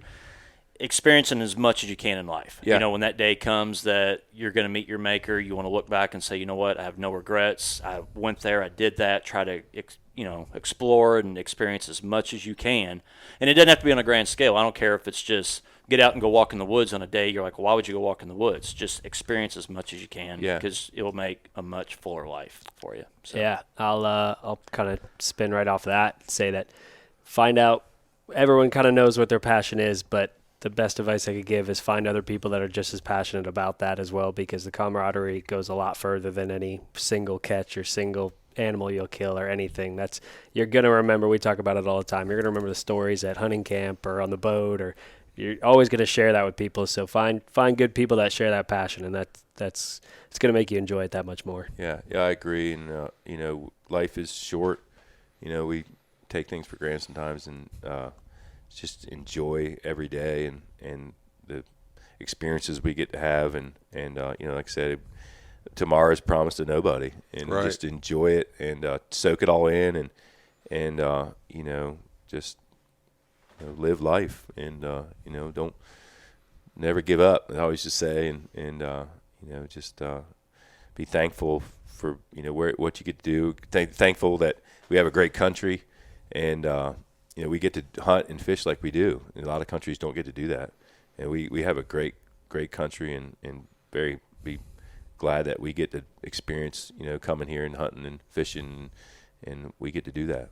S1: experiencing as much as you can in life.
S4: Yeah.
S1: When that day comes that you're going to meet your maker, you want to look back and say, you know what, I have no regrets. I went there, I did that, try to explore and experience as much as you can. And it doesn't have to be on a grand scale. I don't care if it's just get out and go walk in the woods on a day. You're like, well, why would you go walk in the woods? Just experience as much as you can because it will make a much fuller life for you. So.
S2: Yeah, I'll kind of spin right off of that, say that find out, everyone kind of knows what their passion is, but the best advice I could give is find other people that are just as passionate about that as well, because the camaraderie goes a lot further than any single catch or single animal you'll kill or anything. You're going to remember, we talk about it all the time, you're going to remember the stories at hunting camp or on the boat, or you're always going to share that with people. So find good people that share that passion, and it's going to make you enjoy it that much more.
S4: Yeah, I agree. And life is short. We take things for granted sometimes, and just enjoy every day and the experiences we get to have, and like I said, tomorrow's promised to nobody, and just enjoy it and soak it all in, and just live life, and don't never give up. I always just say, and just be thankful for what you get to do. Thankful that we have a great country, and we get to hunt and fish like we do. And a lot of countries don't get to do that, and we have a great country, and very be glad that we get to experience coming here and hunting and fishing, and we get to do that.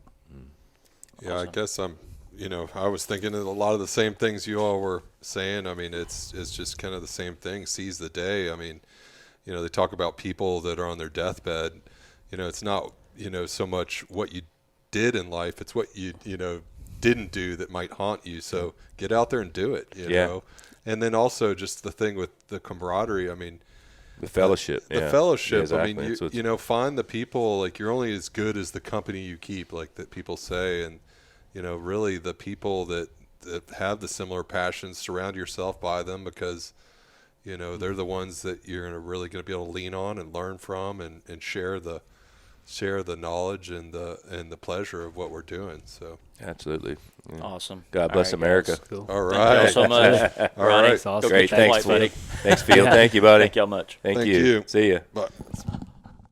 S3: Yeah, awesome. I guess I was thinking of a lot of the same things you all were saying. I mean, it's just kind of the same thing. Seize the day. I mean, they talk about people that are on their deathbed. It's not so much what you did in life, it's what you didn't do that might haunt you. So get out there and do it, you know. And then also just the thing with the camaraderie, I mean,
S4: the fellowship.
S3: The fellowship.
S4: Yeah, exactly.
S3: I mean, find the people, like you're only as good as the company you keep, like that people say. And, really the people that have the similar passions, surround yourself by them, because, they're the ones that you're really going to be able to lean on and learn from, and share the knowledge and the pleasure of what we're doing. So
S4: absolutely. Yeah.
S1: Awesome.
S4: God bless America.
S2: Cool.
S3: All right.
S1: Thank you so much.
S3: All right.
S2: Awesome.
S4: Great. Thanks,
S1: buddy.
S4: Thanks, Field. Thank you, buddy.
S1: Thank y'all much.
S4: Thank you. See you.
S3: Bye.